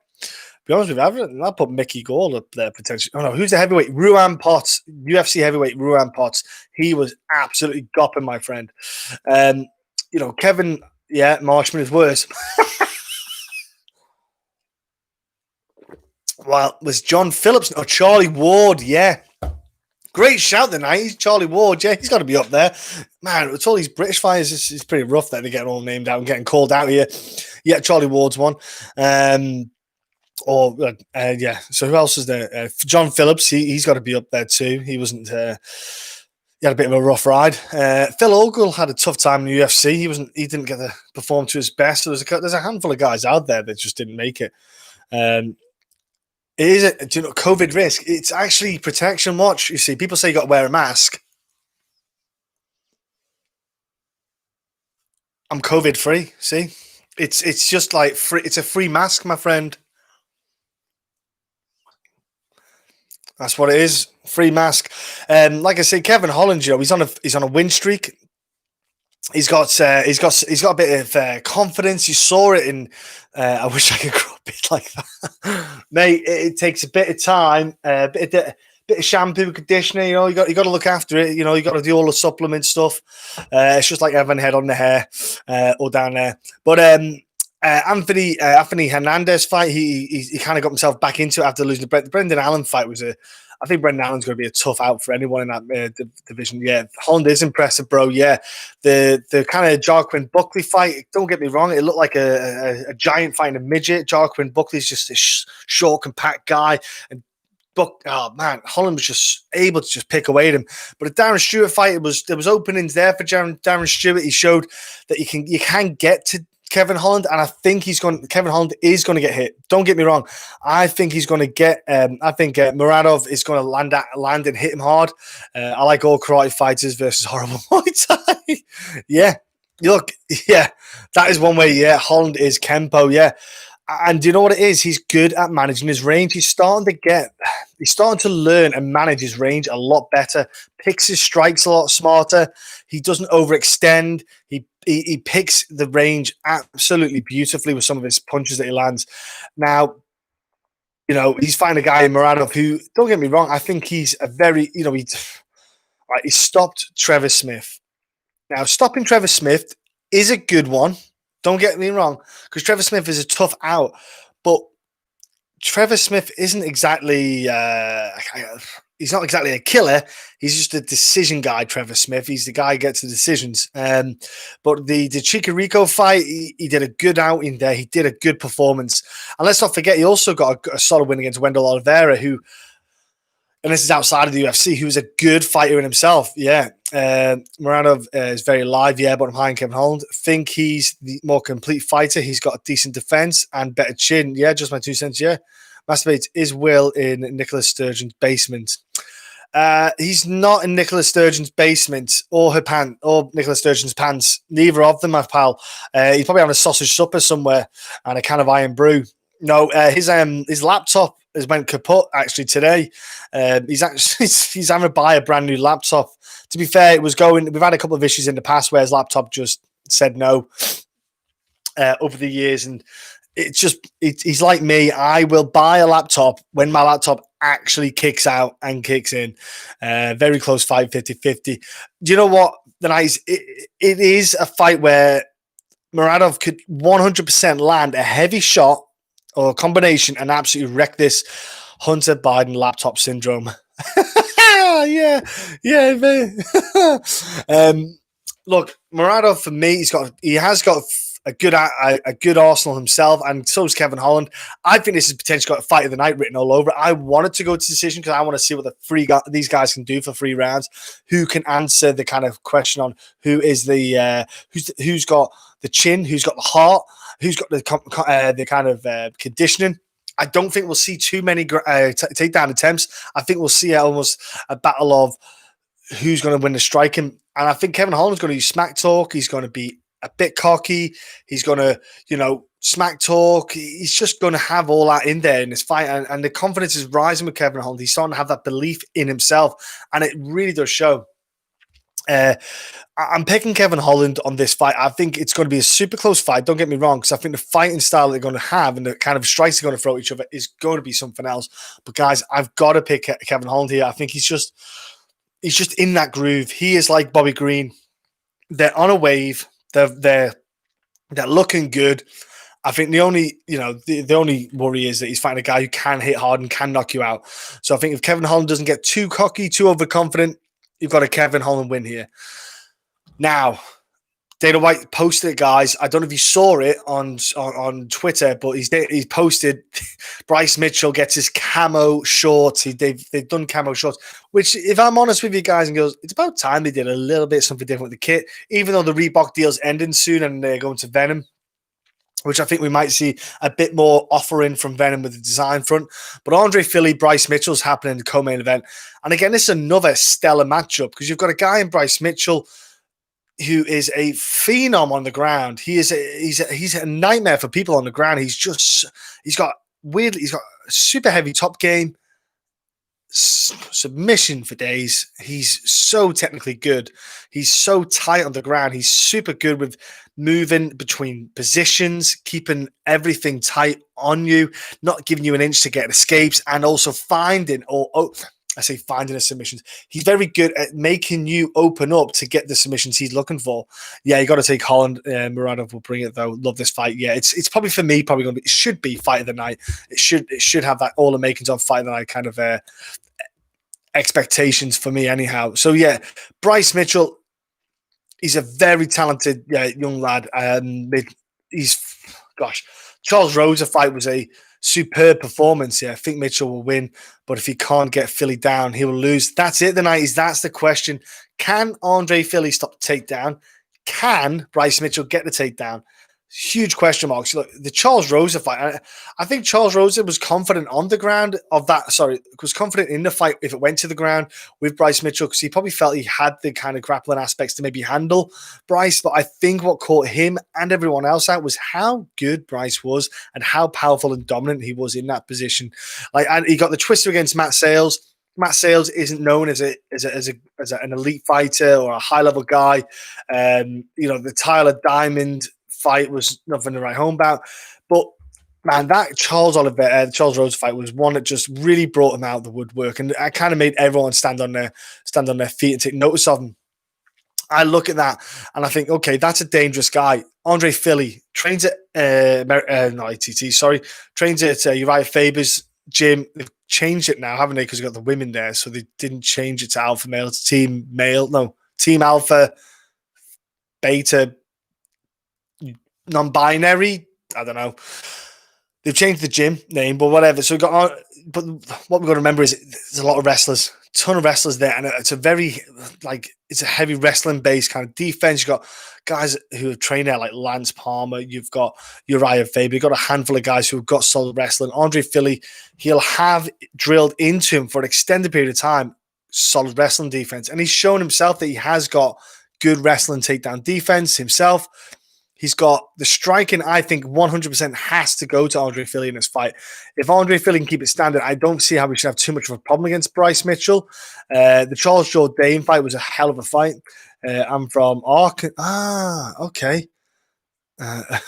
Be honest with you, I'll put Mickey Gall up there potentially. Oh no, who's the heavyweight? Ruan Potts, UFC heavyweight Ruan Potts. He was absolutely gopping, my friend. Kevin, Marshman is worse. Well, was John Phillips or Charlie Ward? Yeah. Great shout tonight. He's Charlie Ward. Yeah, he's got to be up there. Man, it's all these British fighters. It's pretty rough that they're getting all named out and getting called out here. Yeah, Charlie Ward's one. So who else is there? John Phillips. He's got to be up there too. He wasn't. He had a bit of a rough ride. Phil Ogle had a tough time in the UFC. He didn't get to perform to his best. So there's a handful of guys out there that just didn't make it. It is COVID risk. It's actually protection. Watch. You see, people say you got to wear a mask. I'm COVID free. See, it's just like free. It's a free mask, my friend. That's what it is. Free mask. Like I say, Kevin Holland, he's on a win streak. He's got a bit of confidence. You saw it in. I wish I could grow a bit like that, mate. It takes a bit of time, a bit bit of shampoo, conditioner. You got to look after it. You got to do all the supplement stuff. It's just like having head on the hair or down there. But Anthony Hernandez fight, he kind of got himself back into it after losing the Brendan Allen fight. I think Brendan Allen's going to be a tough out for anyone in that division. Yeah, Holland is impressive, bro. Yeah, the kind of Jarquin Buckley fight. Don't get me wrong; it looked like a giant fighting a midget. Jarquin Buckley's just a short, compact guy, and Holland was just able to just pick away at him. But a Darren Stewart fight, there was openings there for Darren Stewart. He showed that you can get to Kevin Holland, and I think Kevin Holland is going to get hit. Don't get me wrong. I think he's going to get. I think Muradov is going to land and hit him hard. I like all karate fighters versus horrible Muay Thai. Yeah, look, yeah, that is one way. Yeah, Holland is Kempo. Yeah. And do you know what it is? He's good at managing his range. He's starting to learn and manage his range a lot better. Picks his strikes a lot smarter. He doesn't overextend. He picks the range absolutely beautifully with some of his punches that he lands. Now, he's fighting a guy in Muradov who, don't get me wrong, I think he's a very, he stopped Trevor Smith. Now, stopping Trevor Smith is a good one. Don't get me wrong, because Trevor Smith is a tough out, but Trevor Smith isn't exactly he's not exactly a killer. He's just a decision guy, Trevor Smith. He's the guy who gets the decisions. But the Chicarico fight, he did a good outing there. He did a good performance. And let's not forget, he also got a solid win against Wendell Oliveira, who, and this is outside of the UFC, who was a good fighter in himself. Yeah. Muradov is very live, yeah, but I'm high on Kevin Holland. Think he's the more complete fighter. He's got a decent defense and better chin. Yeah, just my 2 cents, yeah. Masturbates is Will in Nicola Sturgeon's basement. He's not in Nicola Sturgeon's basement or Nicola Sturgeon's pants. Neither of them, my pal. He's probably on a sausage supper somewhere and a can of iron brew. No, his laptop has went kaput actually today. He's having to buy a brand new laptop. To be fair, we've had a couple of issues in the past where his laptop just said no over the years, and he's like me. I will buy a laptop when my laptop actually kicks out and kicks in. Very close fight, 50-50. Do you know what? It is a fight where Muradov could 100% land a heavy shot or a combination and absolutely wreck this Hunter Biden laptop syndrome. yeah, man. Look, Muradov, for me, he has got a good arsenal himself, and so is Kevin Holland. I think this has potentially got a fight of the night written all over it. I wanted to go to decision because I want to see what these guys can do for 3 rounds. Who can answer the kind of question on who is who's got the chin, who's got the heart, who's got the kind of conditioning. I don't think we'll see too many takedown attempts. I think we'll see almost a battle of who's going to win the striking. And I think Kevin Holland's going to use smack talk. He's going to be a bit cocky. He's going to, smack talk. He's just going to have all that in there in this fight. And the confidence is rising with Kevin Holland. He's starting to have that belief in himself. And it really does show. I'm picking Kevin Holland on this fight. I think it's going to be a super close fight. Don't get me wrong, because I think the fighting style they're going to have and the kind of strikes they're going to throw at each other is going to be something else. But guys, I've got to pick Kevin Holland here. I think he's just in that groove. He is like Bobby Greene. They're on a wave. They're looking good. I think the only worry is that he's fighting a guy who can hit hard and can knock you out. So I think if Kevin Holland doesn't get too cocky, too overconfident, you've got a Kevin Holland win here. Now, Dana White posted it, guys. I don't know if you saw it on Twitter, but he's posted Bryce Mitchell gets his camo shorts. They've done camo shorts, which, if I'm honest with you guys and girls, it's about time they did a little bit something different with the kit, even though the Reebok deal's ending soon and they're going to Venom, which I think we might see a bit more offering from Venom with the design front. But Andre Fili, Bryce Mitchell's happening in the co-main event. And again, this is another stellar matchup because you've got a guy in Bryce Mitchell who is a phenom on the ground. He's a nightmare for people on the ground. He's got a super heavy top game, submission for days. He's so technically good. He's so tight on the ground. He's super good with moving between positions, keeping everything tight on you, not giving you an inch to get escapes, and also finding I say finding the submissions. He's very good at making you open up to get the submissions he's looking for. Yeah, you got to take Holland. Muradov will bring it though. Love this fight. Yeah, it's probably for me. Probably going to be. It should be fight of the night. It should have that all the makings of fight of the night kind of expectations for me anyhow. So yeah, Bryce Mitchell. He's a very talented young lad. Charles Rosa fight was a superb performance. Yeah, I think Mitchell will win, but if he can't get Fili down, he will lose. That's it. That's the question. Can Andre Fili stop the takedown? Can Bryce Mitchell get the takedown? Huge question marks. Look, the Charles Rosa fight. I think Charles Rosa was confident on the ground of that. Sorry, was confident in the fight if it went to the ground with Bryce Mitchell because he probably felt he had the kind of grappling aspects to maybe handle Bryce. But I think what caught him and everyone else out was how good Bryce was and how powerful and dominant he was in that position. And he got the twister against Matt Sales. Matt Sales isn't known as an elite fighter or a high level guy. The Tyler Diamond fight was nothing to write home about, but man, that Charles Rosa fight was one that just really brought him out of the woodwork, and I kind of made everyone stand on their feet and take notice of him. I look at that and I think, okay, that's a dangerous guy. Andre Fili trains at trains at Uriah Faber's gym. They've changed it now, haven't they? Because we've got the women there, so they didn't change it to alpha male. It's team alpha, beta, non-binary. I don't know. They've changed the gym name, but whatever. So we got on. But what we've got to remember is there's a lot of wrestlers, ton of wrestlers there, and it's a heavy wrestling based kind of defense. You've got guys who have trained there like Lance Palmer. You've got Uriah Faber. You've got a handful of guys who have got solid wrestling. Andre Fili, he'll have drilled into him for an extended period of time solid wrestling defense, and he's shown himself that he has got good wrestling takedown defense himself. He's got the striking, I think 100% has to go to Andre Fili in this fight. If Andre Fili can keep it standard, I don't see how we should have too much of a problem against Bryce Mitchell. The Charles Jourdain fight was a hell of a fight. I'm from Arkansas. Okay.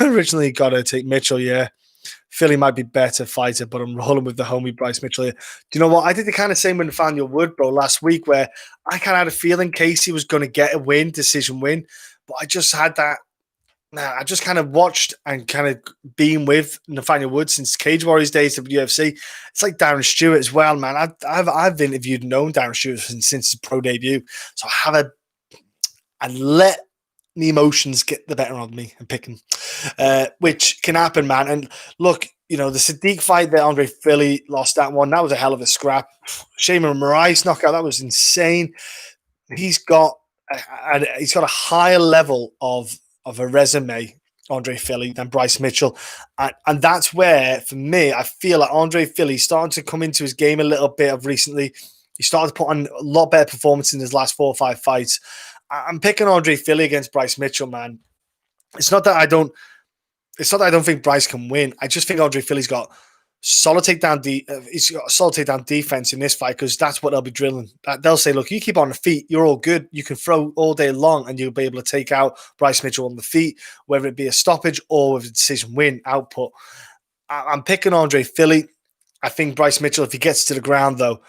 Originally got to take Mitchell, yeah. Fili might be better fighter, but I'm rolling with the homie Bryce Mitchell here. Do you know what? I did the kind of same with Nathaniel Wood, bro, last week where I kind of had a feeling Casey was going to get a decision win, but I just had that. I just kind of watched and kind of been with Nathaniel Wood since Cage Warriors days of UFC. It's like Darren Stewart as well, man. I've interviewed and known Darren Stewart since his pro debut, so I let the emotions get the better of me and pick him, which can happen, man. And look, the Sadiq fight that Andre Fili lost that one. That was a hell of a scrap. Shaman Maurice knockout. That was insane. He's got a higher level of a resume, Andre Fili, than Bryce Mitchell. And that's where, for me, I feel like Andre Fili starting to come into his game a little bit of recently. He started to put on a lot better performance in his last 4 or 5 fights. I'm picking Andre Fili against Bryce Mitchell, man. It's not that I don't think Bryce can win. I just think Andre Fili's got solid takedown defense in this fight because that's what they'll be drilling. They'll say, look, you keep on the feet, you're all good. You can throw all day long and you'll be able to take out Bryce Mitchell on the feet, whether it be a stoppage or with a decision win output. I'm picking Andre Fili. I think Bryce Mitchell, if he gets to the ground, though,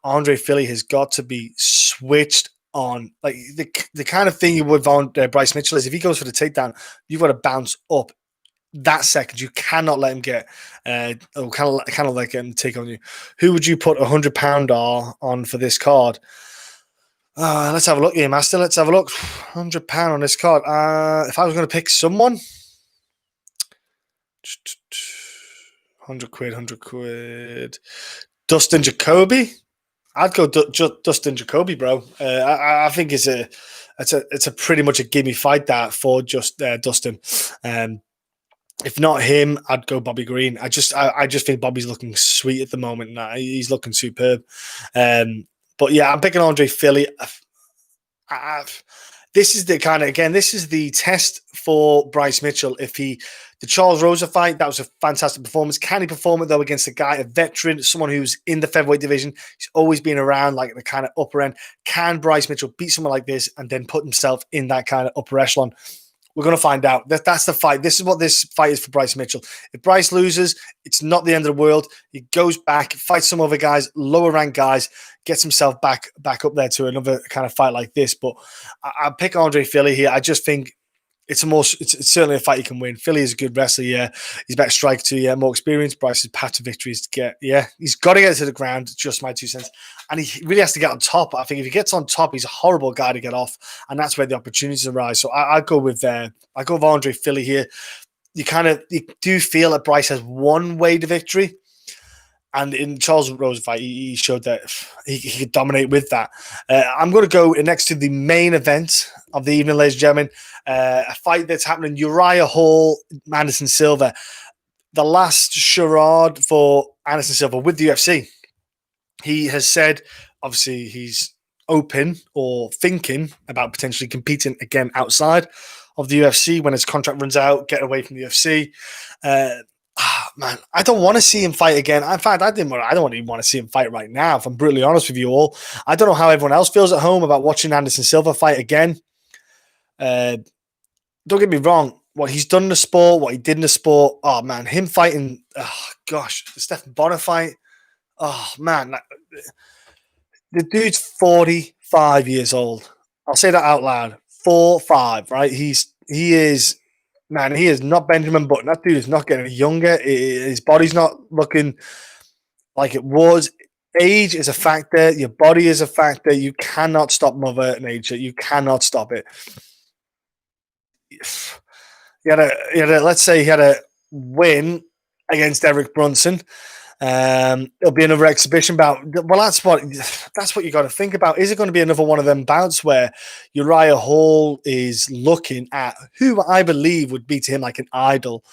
Andre Fili has got to be switched on. Like the kind of thing you would on Bryce Mitchell is if he goes for the takedown, you've got to bounce up that second. You cannot let him get cannot let him take on you. Who would you put £100 on for this card? Let's have a look here, Master. Let's have a look. £100 on this card. If I was going to pick someone, 100 quid. Dustin Jacoby. I'd go Dustin Jacoby, bro. I think it's a pretty much a gimme fight that for just Dustin. If not him, I'd go Bobby Greene. I just think Bobby's looking sweet at the moment. He's looking superb. But yeah, I'm picking Andre Fili. This is the test for Bryce Mitchell. The Charles Rosa fight, that was a fantastic performance. Can he perform it though against a veteran, someone who's in the featherweight division? He's always been around like the kind of upper end. Can Bryce Mitchell beat someone like this and then put himself in that kind of upper echelon? We're going to find out. That's the fight. This is what this fight is for Bryce Mitchell. If Bryce loses, it's not the end of the world. He goes back, fights some other guys, lower ranked guys, gets himself back up there to another kind of fight like this. But I pick Andre Fili here. I just think it's certainly a fight he can win. Fili is a good wrestler, yeah. He's a better striker too, yeah. More experience. Bryce's path to victory is to get, yeah. He's got to get to the ground, just my 2 cents. And he really has to get on top. I think if he gets on top, he's a horrible guy to get off. And that's where the opportunities arise. So I go with Andre Fili here. You do feel that Bryce has one way to victory. And in Charles Rose's fight, he showed that he could dominate with that. I'm going to go next to the main event of the evening, ladies and gentlemen. A fight that's happening, Uriah Hall, Anderson Silva. The last charade for Anderson Silva with the UFC. He has said, obviously, he's open or thinking about potentially competing again outside of the UFC when his contract runs out, get away from the UFC. Man, I don't want to see him fight again. In fact, I don't even want to see him fight right now, if I'm brutally honest with you all. I don't know how everyone else feels at home about watching Anderson Silva fight again. Don't get me wrong. What he's done in the sport, what he did in the sport, oh, man, him fighting, the Stephen Bonner fight, oh, man. The dude's 45 years old. I'll say that out loud. 4'5", right? He is... Man, he is not Benjamin Button. That dude is not getting any younger. His body's not looking like it was. Age is a factor. Your body is a factor. You cannot stop Mother Nature. You cannot stop it. Let's say he had a win against Eric Brunson. It'll be another exhibition bout. Well, that's what you got to think about. Is it going to be another one of them bouts where Uriah Hall is looking at who I believe would be to him like an idol?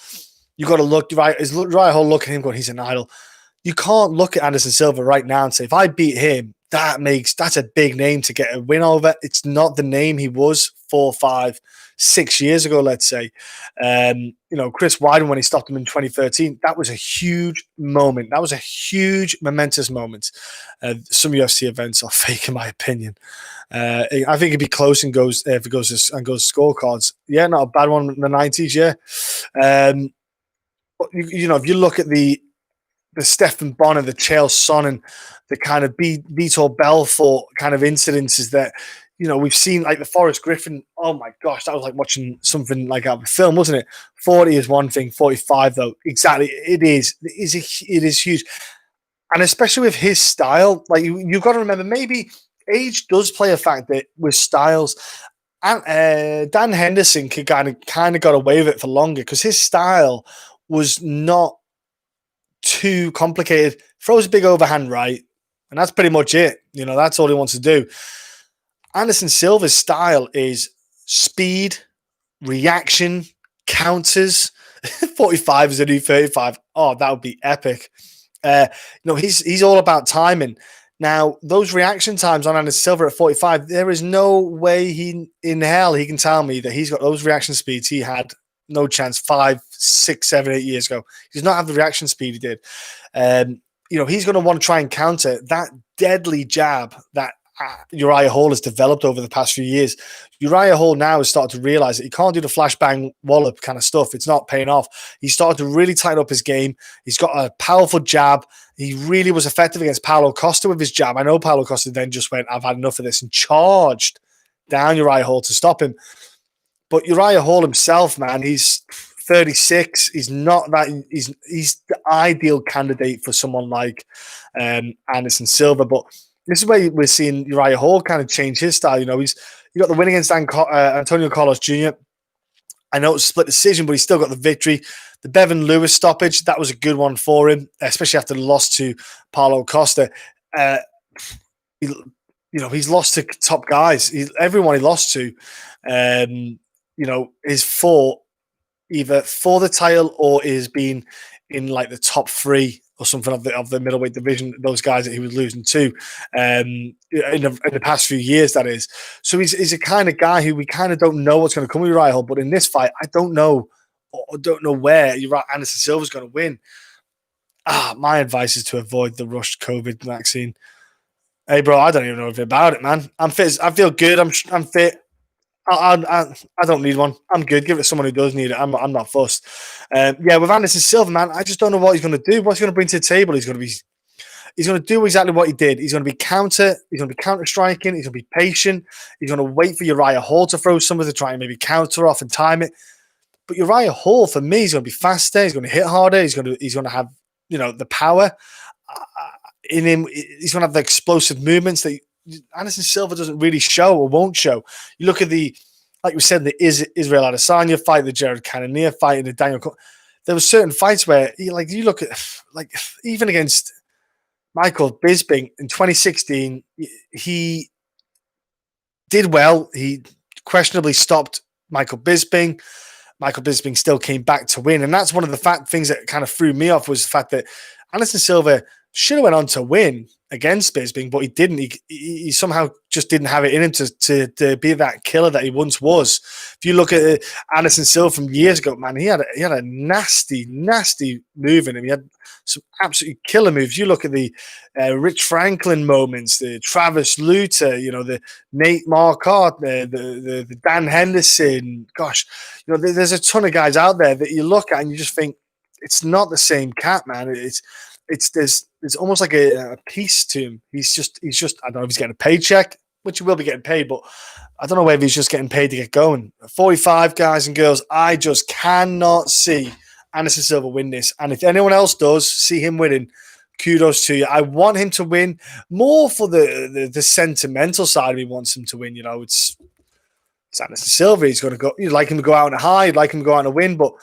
You got to look. Is Uriah Hall looking at him going, he's an idol? You can't look at Anderson Silva right now and say, if I beat him, that's a big name to get a win over. It's not the name he was 4, 5, 6 years ago, let's say. Chris Weidman, when he stopped him in 2013, that was a huge moment. That was a huge, momentous moment. Some UFC events are fake, in my opinion. I think it'd be close and goes if it goes scorecards. Yeah, not a bad one in the 90s. Yeah, if you look at the Stephen Bonner, the Chael Sonnen, the kind of Vitor Belfort kind of incidences that, we've seen, like the Forrest Griffin. Oh my gosh, that was like watching something like out of a film, wasn't it? 40 is one thing, 45 though. Exactly, it is. It is huge, and especially with his style. Like you've got to remember, maybe age does play a factor with styles. And Dan Henderson could kind of got away with it for longer because his style was not too complicated. Throws a big overhand right, and that's pretty much it. That's all he wants to do. Anderson Silva's style is speed, reaction, counters. 45 is a new 35. Oh, that would be epic. He's all about timing. Now, those reaction times on Anderson Silva at 45, there is no way in hell he can tell me that he's got those reaction speeds he had. No chance 5, 6, 7, 8 years ago. He does not have the reaction speed he did. He's going to want to try and counter that deadly jab that Uriah Hall has developed over the past few years. Uriah Hall now has started to realize that he can't do the flashbang wallop kind of stuff. It's not paying off. He's started to really tighten up his game. He's got a powerful jab. He really was effective against Paulo Costa with his jab. I know Paulo Costa then just went, I've had enough of this, and charged down Uriah Hall to stop him. But Uriah Hall himself, man, he's 36. He's not that. He's the ideal candidate for someone like Anderson Silva. But this is where we're seeing Uriah Hall kind of change his style. You got the win against Antonio Carlos Jr. I know it was a split decision, but he still got the victory. The Bevan Lewis stoppage, that was a good one for him, especially after the loss to Paulo Costa. He's lost to top guys. Everyone he lost to, is fought either for the title or is been in like the top 3 or something of the middleweight division. Those guys that he was losing to in the past few years, that is. So he's a kind of guy who we kind of don't know what's going to come with Uriah Hall. But in this fight, I don't know where Anderson Silva's going to win. My advice is to avoid the rushed COVID vaccine. Hey, bro, I don't even know anything about it, man. I'm fit. I feel good. I'm fit. I don't need one. I'm good. Give it to someone who does need it. I'm not fussed. Yeah, with Anderson Silva, man, I just don't know what he's going to do. What's he going to bring to the table? He's going to do exactly what he did. He's going to be counter. He's going to be counter striking. He's going to be patient. He's going to wait for Uriah Hall to throw something to try and maybe counter off and time it. But Uriah Hall, for me, he's going to be faster. He's going to hit harder. He's going to have the power in him. He's going to have the explosive movements that Anderson Silva doesn't really show or won't show. You look at like we said, the Israel Adesanya fight, the Jared Cannonier fight, and the Daniel. There were certain fights where you look at even against Michael Bisping in 2016, he did well. He questionably stopped Michael Bisping. Michael Bisping still came back to win. And that's one of the things that kind of threw me off was the fact that Anderson Silva should have went on to win against Bisping, but he didn't. He somehow just didn't have it in him to be that killer that he once was. If you look at Anderson Silva from years ago, man, he had a nasty, nasty move in him. He had some absolutely killer moves. You look at the Rich Franklin moments, the Travis Luter, the Nate Marquardt, the Dan Henderson. Gosh, there's a ton of guys out there that you look at and you just think it's not the same cat, man. There's almost like a piece to him. He's just I don't know if he's getting a paycheck, which he will be getting paid, but I don't know whether he's just getting paid to get going. 45 guys and girls, I just cannot see Anderson Silva win this. And if anyone else does see him winning, kudos to you. I want him to win more for the sentimental side of me wants him to win. It's Anderson Silva. He's going to go. You'd like him to go out on a high. You'd like him to go out on a win, but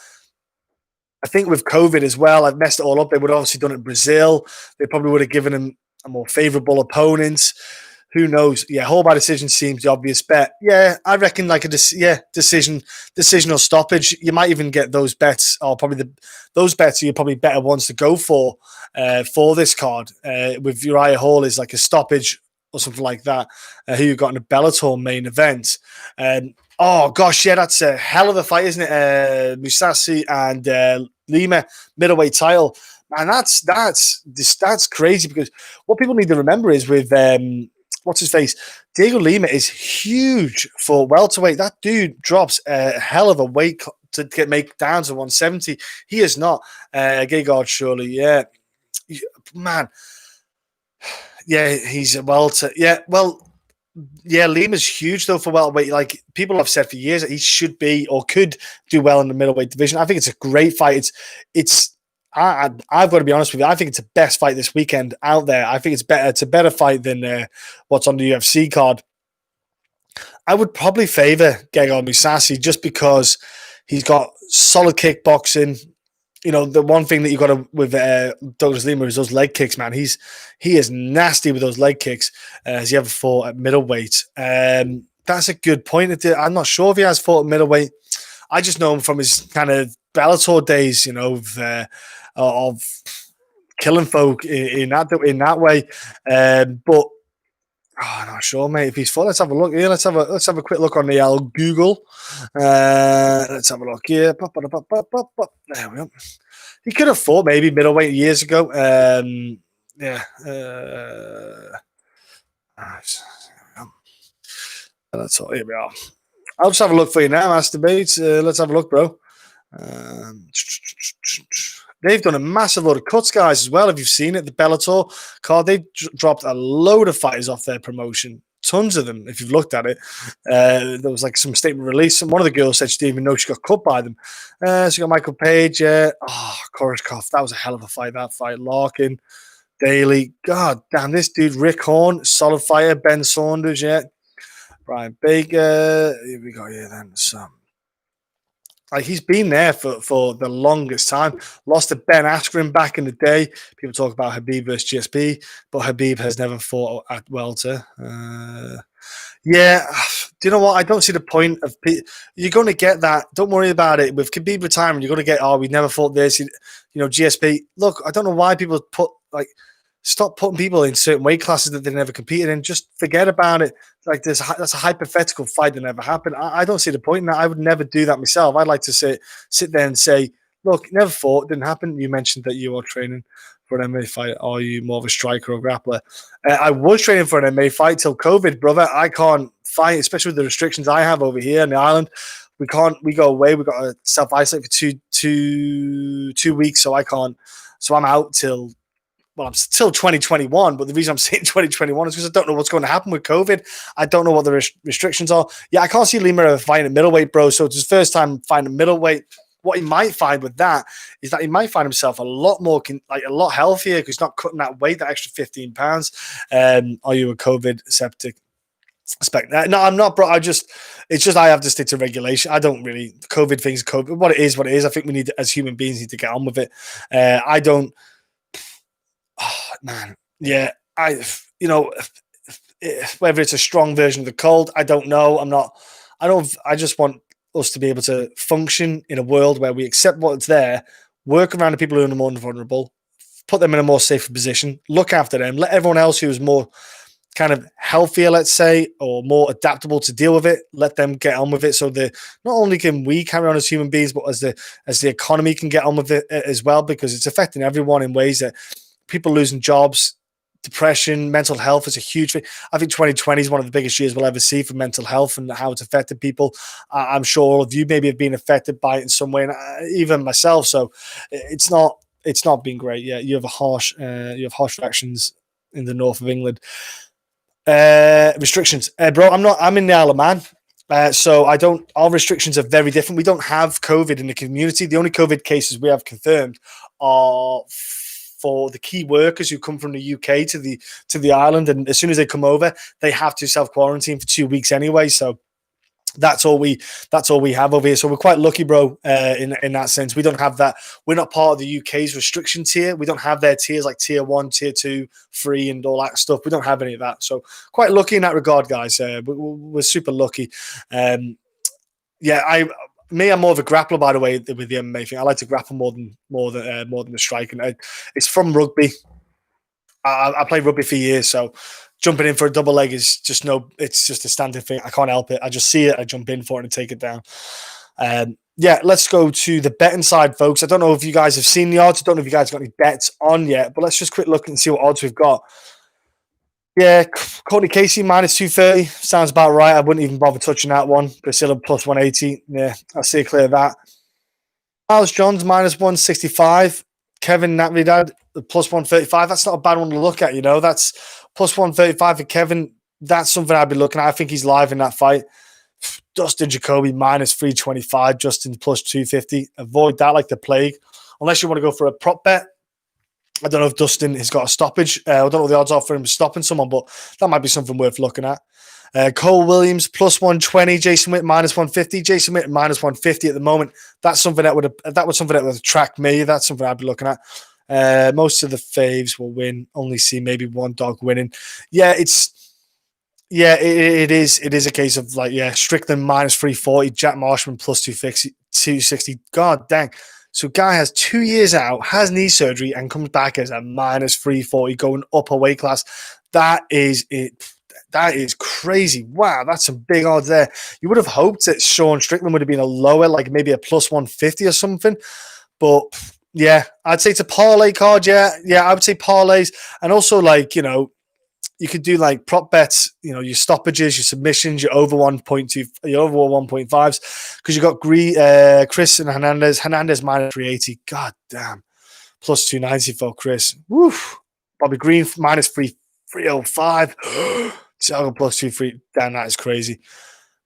I think with COVID as well, I've messed it all up. They would have obviously done it in Brazil. They probably would have given him a more favorable opponent. Who knows? Yeah, Hall by decision seems the obvious bet. Yeah, I reckon like decisional stoppage. You might even get those bets, or probably those bets are you're probably better ones to go for this card. With Uriah Hall is like a stoppage or something like that. Who you got in a Bellator main event. Oh gosh, yeah, that's a hell of a fight, isn't it? Mousasi and Lima middleweight title, man. That's crazy because what people need to remember is with what's his face, Diego Lima is huge for welterweight. That dude drops a hell of a weight to make down to 170. He is not Gegard, surely. Yeah, man. Yeah, he's a welter. Yeah, well. Yeah, Lima's huge though for welterweight. Like people have said for years that he should be or could do well in the middleweight division. I think it's a great fight. I've got to be honest with you. I think it's the best fight this weekend out there. I think it's better. It's a better fight than what's on the UFC card. I would probably favor Gegard Mousasi just because he's got solid kickboxing. The one thing that you got to with Douglas Lima is those leg kicks, man. He is nasty with those leg kicks. Has he ever fought at middleweight? That's a good point. I'm not sure if he has fought at middleweight. I just know him from his kind of Bellator days, of killing folk in that way. But I'm not sure, mate. If he's fought, let's have a look here. Let's have a quick look on the old Google. Let's have a look here. There we go. He could have fought maybe middleweight years ago. Yeah. That's all. Here we are. I'll just have a look for you now, Master Bates. Let's have a look, bro. They've done a massive load of cuts, guys, as well. If you've seen it, the Bellator card, they've dropped a load of fighters off their promotion. Tons of them, if you've looked at it. There was like some statement release. One of the girls said she didn't even know she got cut by them. So you got Michael Page. Koreshkov. That was a hell of a fight, that fight. Larkin, Daly. God damn, this dude, Rick Horn, solid fighter. Ben Saunders, yeah. Brian Baker. Here we go, yeah, then. So, like he's been there for the longest time. Lost to Ben Askren back in the day. People talk about Khabib versus GSP, but Khabib has never fought at welter. Yeah, do you know what? I don't see the point of you're going to get that. Don't worry about it. With Khabib retirement, you're going to get, we never fought this. GSP. Look, I don't know why people stop putting people in certain weight classes that they never competed in. Just forget about it. Like that's a hypothetical fight that never happened. I don't see the point in that. I would never do that myself. I'd like to sit there and say, look, never fought, didn't happen. You mentioned that you are training for an MMA fight. Are you more of a striker or grappler? I was training for an MMA fight till COVID, brother. I can't fight, especially with the restrictions I have over here in the island. We can't. We go away. We got to self isolate for two weeks, so I can't. So I'm out till. Well, I'm still 2021, but the reason I'm saying 2021 is because I don't know what's going to happen with COVID. I don't know what the restrictions are. Yeah, I can't see Lima ever fighting at middleweight, bro. So it's his first time fighting a middleweight. What he might find with that is that he might find himself a lot more, a lot healthier because he's not cutting that weight, that extra 15 pounds. Are you a COVID septic? No, I'm not, bro. It's just I have to stick to regulation. I don't really COVID things. COVID, what it is. I think we need, as human beings, need to get on with it. I don't. Oh, man, yeah. Whether it's a strong version of the cold, I don't know. I just want us to be able to function in a world where we accept what's there, work around the people who are more vulnerable, put them in a more safer position, look after them, let everyone else who is more kind of healthier, let's say, or more adaptable to deal with it, let them get on with it. So that not only can we carry on as human beings, but as the economy can get on with it as well, because it's affecting everyone in ways that people losing jobs, depression, mental health is a huge thing. I think 2020 is one of the biggest years we'll ever see for mental health and how it's affected people. I'm sure all of you maybe have been affected by it in some way, and even myself. So it's not been great. Yeah, you have harsh reactions in the north of England. Restrictions, bro. I'm in the Isle of Man. So our restrictions are very different. We don't have COVID in the community. The only COVID cases we have confirmed are for the key workers who come from the UK to the island, and as soon as they come over, they have to self-quarantine for 2 weeks anyway. So that's all we have over here. So we're quite lucky, bro, in that sense. We don't have that. We're not part of the UK's restriction tier. We don't have their tiers like tier 1, tier 2, 3, and all that stuff. We don't have any of that. So quite lucky in that regard, guys. We're super lucky. I'm more of a grappler, by the way, with the MMA thing. I like to grapple more than the strike, and it's from rugby. I played rugby for years, so jumping in for a double leg is just it's just a standard thing. I can't help it. I just see it, I jump in for it and take it down. Let's go to the betting side, folks. I don't know if you guys have seen the odds. I don't know if you guys got any bets on yet, but let's just quick look and see what odds we've got. Yeah, Cortney Casey minus 230 sounds about right. I wouldn't even bother touching that one. Priscila plus 180. Yeah, I see clear of that. Miles Johns minus 165. Kevin Natividad plus 135. That's not a bad one to look at, That's plus 135 for Kevin. That's something I'd be looking at. I think he's live in that fight. Dustin Jacoby minus 325. Justin plus 250. Avoid that like the plague. Unless you want to go for a prop bet. I don't know if Dustin has got a stoppage. I don't know what the odds are for him stopping someone, but that might be something worth looking at. Cole Williams plus 120, Jason Witt minus 150. Jason Witt minus 150 at the moment. That's something that would attract me. That's something I'd be looking at. Most of the faves will win. Only see maybe one dog winning. Yeah, it is a case of Strickland minus 340, Jack Marshman plus 260. God dang. So guy has 2 years out, has knee surgery, and comes back as a minus 340 going up a weight class. That is it. That is crazy. Wow, that's some big odds there. You would have hoped that Sean Strickland would have been a lower, like maybe a plus 150 or something. But yeah, I'd say it's a parlay card. Yeah, I would say parlays. And also you could do like prop bets, your stoppages, your submissions, your over 1.2, your over 1.5s, because you got Chris and Hernandez. Hernandez minus 380. God damn. Plus 290 for Chris. Woo. Bobby Greene minus 305. Thiago plus 230. Damn, that is crazy.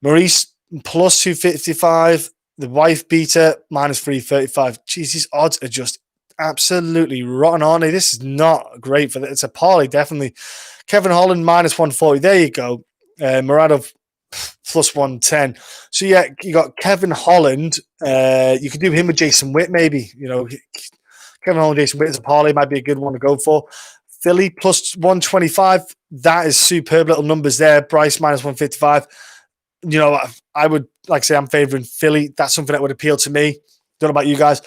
Maurice plus 255. The wife beater minus 335. Jeez, these odds are just absolutely rotten, aren't they? This is not great for that. It's a parlay, definitely. Kevin Holland minus 140. There you go. Muradov plus 110. So yeah, you got Kevin Holland. You could do him with Jason Witt, maybe. Kevin Holland, Jason Witt as a parlay might be a good one to go for. Fili plus 125. That is superb little numbers there. Bryce minus 155. I would say I'm favoring Fili. That's something that would appeal to me. Don't know about you guys.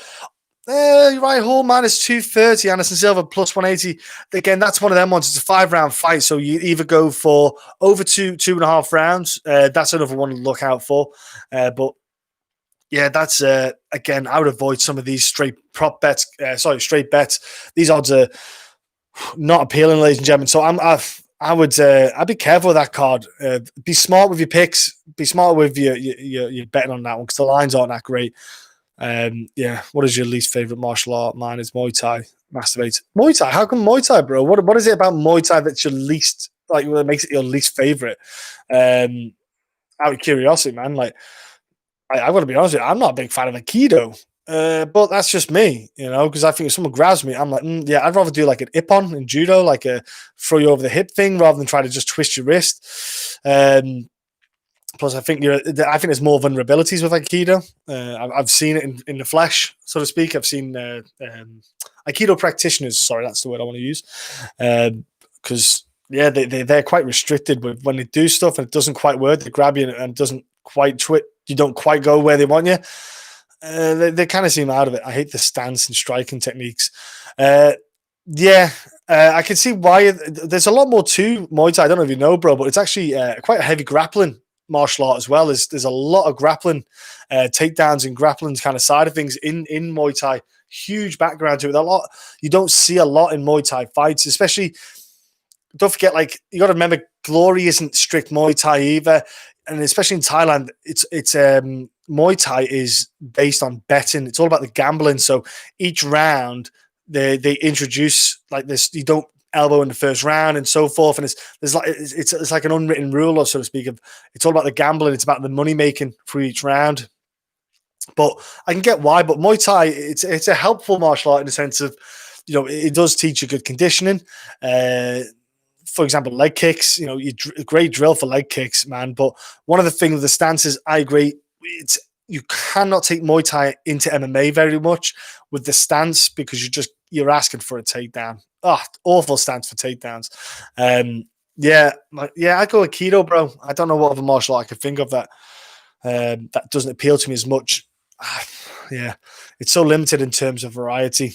Uriah Hall minus 230. Anderson Silva plus 180. Again, that's one of them ones. It's a 5-round fight, so you either go for over 2.5 rounds. That's another one to look out for. But Yeah, that's again. I would avoid some of these straight prop bets. Straight bets. These odds are not appealing, ladies and gentlemen. So I'd be careful with that card. Be smart with your picks. Be smart with your betting on that one because the lines aren't that great. Yeah. What is your least favorite martial art? Mine is Muay Thai. Masturbate. Muay Thai. How come Muay Thai, bro? What is it about Muay Thai that's your least that makes it your least favorite? Out of curiosity, man. Like I've got to be honest with you, I'm not a big fan of Aikido. But that's just me, because I think if someone grabs me, I'm like, yeah, I'd rather do like an ippon in judo, like a throw you over the hip thing, rather than try to just twist your wrist. Plus, I think there's more vulnerabilities with Aikido. I've seen it in the flesh, so to speak. I've seen Aikido practitioners. Sorry, that's the word I want to use. Because they're quite restricted with when they do stuff and it doesn't quite work. They grab you and it doesn't quite you don't quite go where they want you. They kind of seem out of it. I hate the stance and striking techniques. I can see why. There's a lot more to Muay Thai. I don't know if you know, bro, but it's actually quite a heavy grappling martial art as well. There's a lot of grappling, takedowns and grappling kind of side of things in Muay Thai. Huge background to it. A lot you don't see a lot in Muay Thai fights, especially. Don't forget, like, you got to remember, glory isn't strict Muay Thai either, and especially in Thailand, it's Muay Thai is based on betting. It's all about the gambling. So each round they introduce like this. You don't elbow in the first round and so forth. And it's like an unwritten rule, or so to speak. Of it's all about the gambling. It's about the money making for each round. But I can get why. But Muay Thai, it's a helpful martial art in the sense of, it does teach you good conditioning. For example, leg kicks, great drill for leg kicks, man. But one of the things with the stances, I agree, you cannot take Muay Thai into MMA very much with the stance because you're asking for a takedown. Oh, awful stance for takedowns. I go Aikido, bro. I don't know what other martial art I could think of that doesn't appeal to me as much. It's so limited in terms of variety.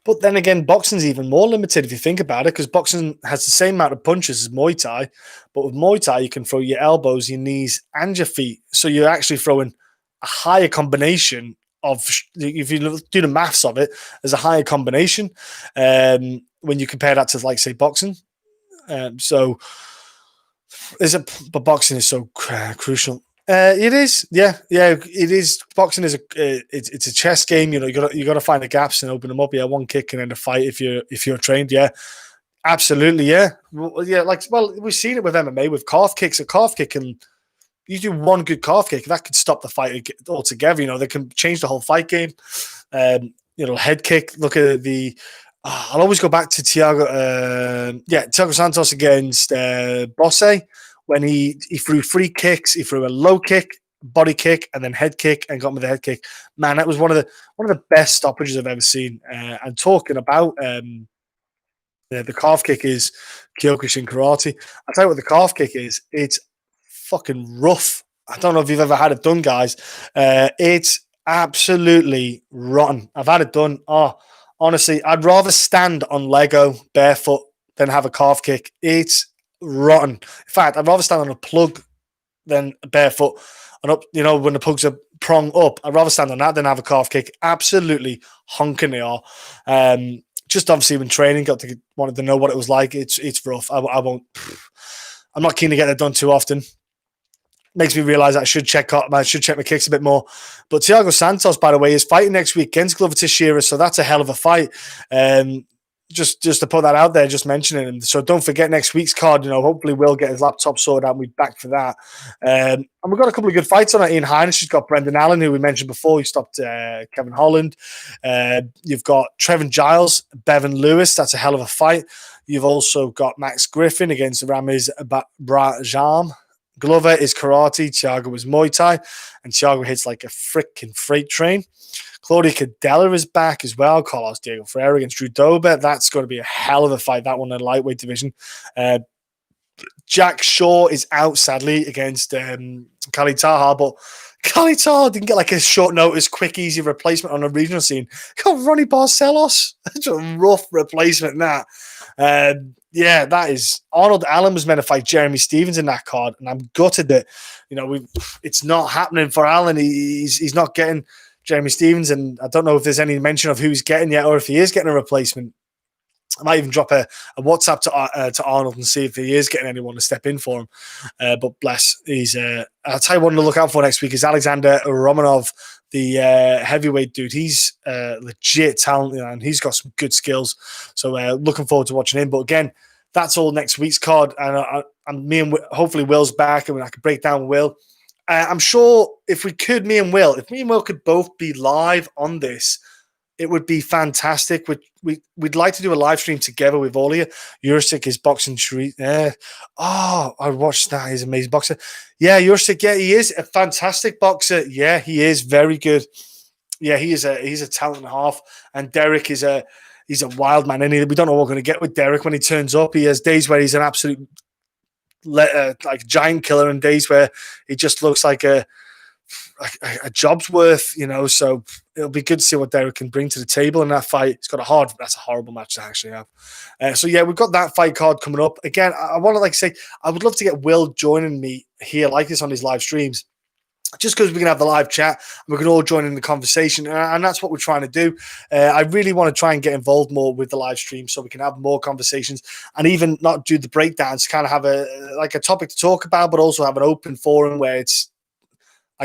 But then again, boxing's even more limited if you think about it, because boxing has the same amount of punches as Muay Thai. But with Muay Thai, you can throw your elbows, your knees, and your feet. So you're actually throwing a higher combination of, if you do the maths of it, there's a higher combination when you compare that to, like, say, boxing. But boxing is so crucial. It is, yeah, it is. Boxing is it's a chess game. You got to find the gaps and open them up. Yeah, one kick and end a fight if you're trained. Yeah, absolutely. Yeah, we've seen it with MMA with calf kicks. A calf kick, and you do one good calf kick, that could stop the fight altogether. They can change the whole fight game. Head kick. Look at the. I'll always go back to Thiago. Thiago Santos against Bosse. When he threw 3 kicks, he threw a low kick, body kick, and then head kick, and got him with the head kick. Man, that was one of the best stoppages I've ever seen. And talking about the calf kick is Kyokushin karate. I'll tell you what the calf kick is. It's fucking rough. I don't know if you've ever had it done, guys. It's absolutely rotten. I've had it done. Oh, honestly, I'd rather stand on Lego barefoot than have a calf kick. It's rotten. In fact, I'd rather stand on a plug than barefoot and up. When the plugs are prong up, I'd rather stand on that than have a calf kick. Absolutely honking they are. Just obviously when training, wanted to know what it was like. It's rough. I won't. I'm not keen to get it done too often. Makes me realize that I should check my kicks a bit more. But Thiago Santos, by the way, is fighting next week against Glover Teixeira, so that's a hell of a fight. Just to put that out there, just mentioning him. So don't forget next week's card. Hopefully we'll get his laptop sorted out and we're back for that. And we've got a couple of good fights on it. Ian Heinisch has got Brendan Allen, who we mentioned before. He stopped Kevin Holland. You've got Trevin Giles, Bevan Lewis. That's a hell of a fight. You've also got Max Griffin against Ramiz Brajam. Glover is karate. Thiago is Muay Thai. And Thiago hits like a freaking freight train. Claudia Cadella is back as well. Carlos Diego Ferreira against Drew Dober. That's going to be a hell of a fight, that one in the lightweight division. Jack Shaw is out, sadly, against Khalid Taha. But Kalitar didn't get like a short notice, quick, easy replacement on a regional scene. Got Ronnie Barcelos. That's a rough replacement, that. Yeah, that is. Arnold Allen was meant to fight Jeremy Stevens in that card, and I'm gutted that, it's not happening for Allen. He's not getting Jeremy Stevens, and I don't know if there's any mention of who he's getting yet, or if he is getting a replacement. I might even drop a WhatsApp to Arnold and see if he is getting anyone to step in for him. But bless, I'll tell you one to look out for next week is Alexander Romanov, the heavyweight dude. He's legit talent, and he's got some good skills. So looking forward to watching him. But again, that's all next week's card. And me and hopefully Will's back, and I can break down Will. I'm sure if me and Will could both be live on this, it would be fantastic. We'd like to do a live stream together with all of you. Usyk is boxing street. I watched that. He's an amazing boxer. Yeah, Usyk. Yeah, he is a fantastic boxer. Yeah, he is very good. Yeah, he's a talent and a half. And Derek he's a wild man. And we don't know what we're going to get with Derek when he turns up. He has days where he's an absolute giant killer, and days where he just looks like a job's worth, so it'll be good to see what Derek can bring to the table in that fight. That's a horrible match to actually have. So yeah, we've got that fight card coming up. Again, I want to say, I would love to get Will joining me here like this on these live streams, just because we can have the live chat and we can all join in the conversation. And that's what we're trying to do. I really want to try and get involved more with the live stream so we can have more conversations and even not do the breakdowns, kind of have a topic to talk about, but also have an open forum where it's,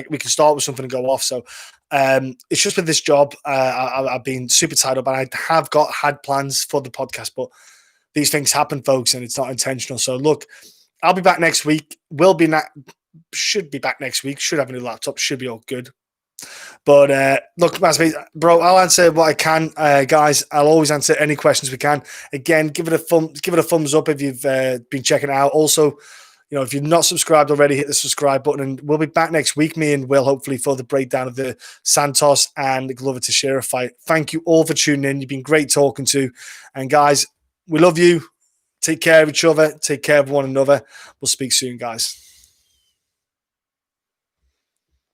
we can start with something and go off. So it's just with this job, I've been super tied up, and I have had plans for the podcast, but these things happen, folks, and it's not intentional. So look, I'll be back next week. Should be back next week. Should have a new laptop. Should be all good. But look, bro, I'll answer what I can, guys. I'll always answer any questions we can. Again, give it a thumbs up if you've been checking it out. Also, if you're not subscribed already, hit the subscribe button, and we'll be back next week, me and Will, hopefully, for the breakdown of the Santos and Glover Teixeira fight. Thank you all for tuning in. You've been great talking to. And guys, we love you. Take care of each other. Take care of one another. We'll speak soon, guys.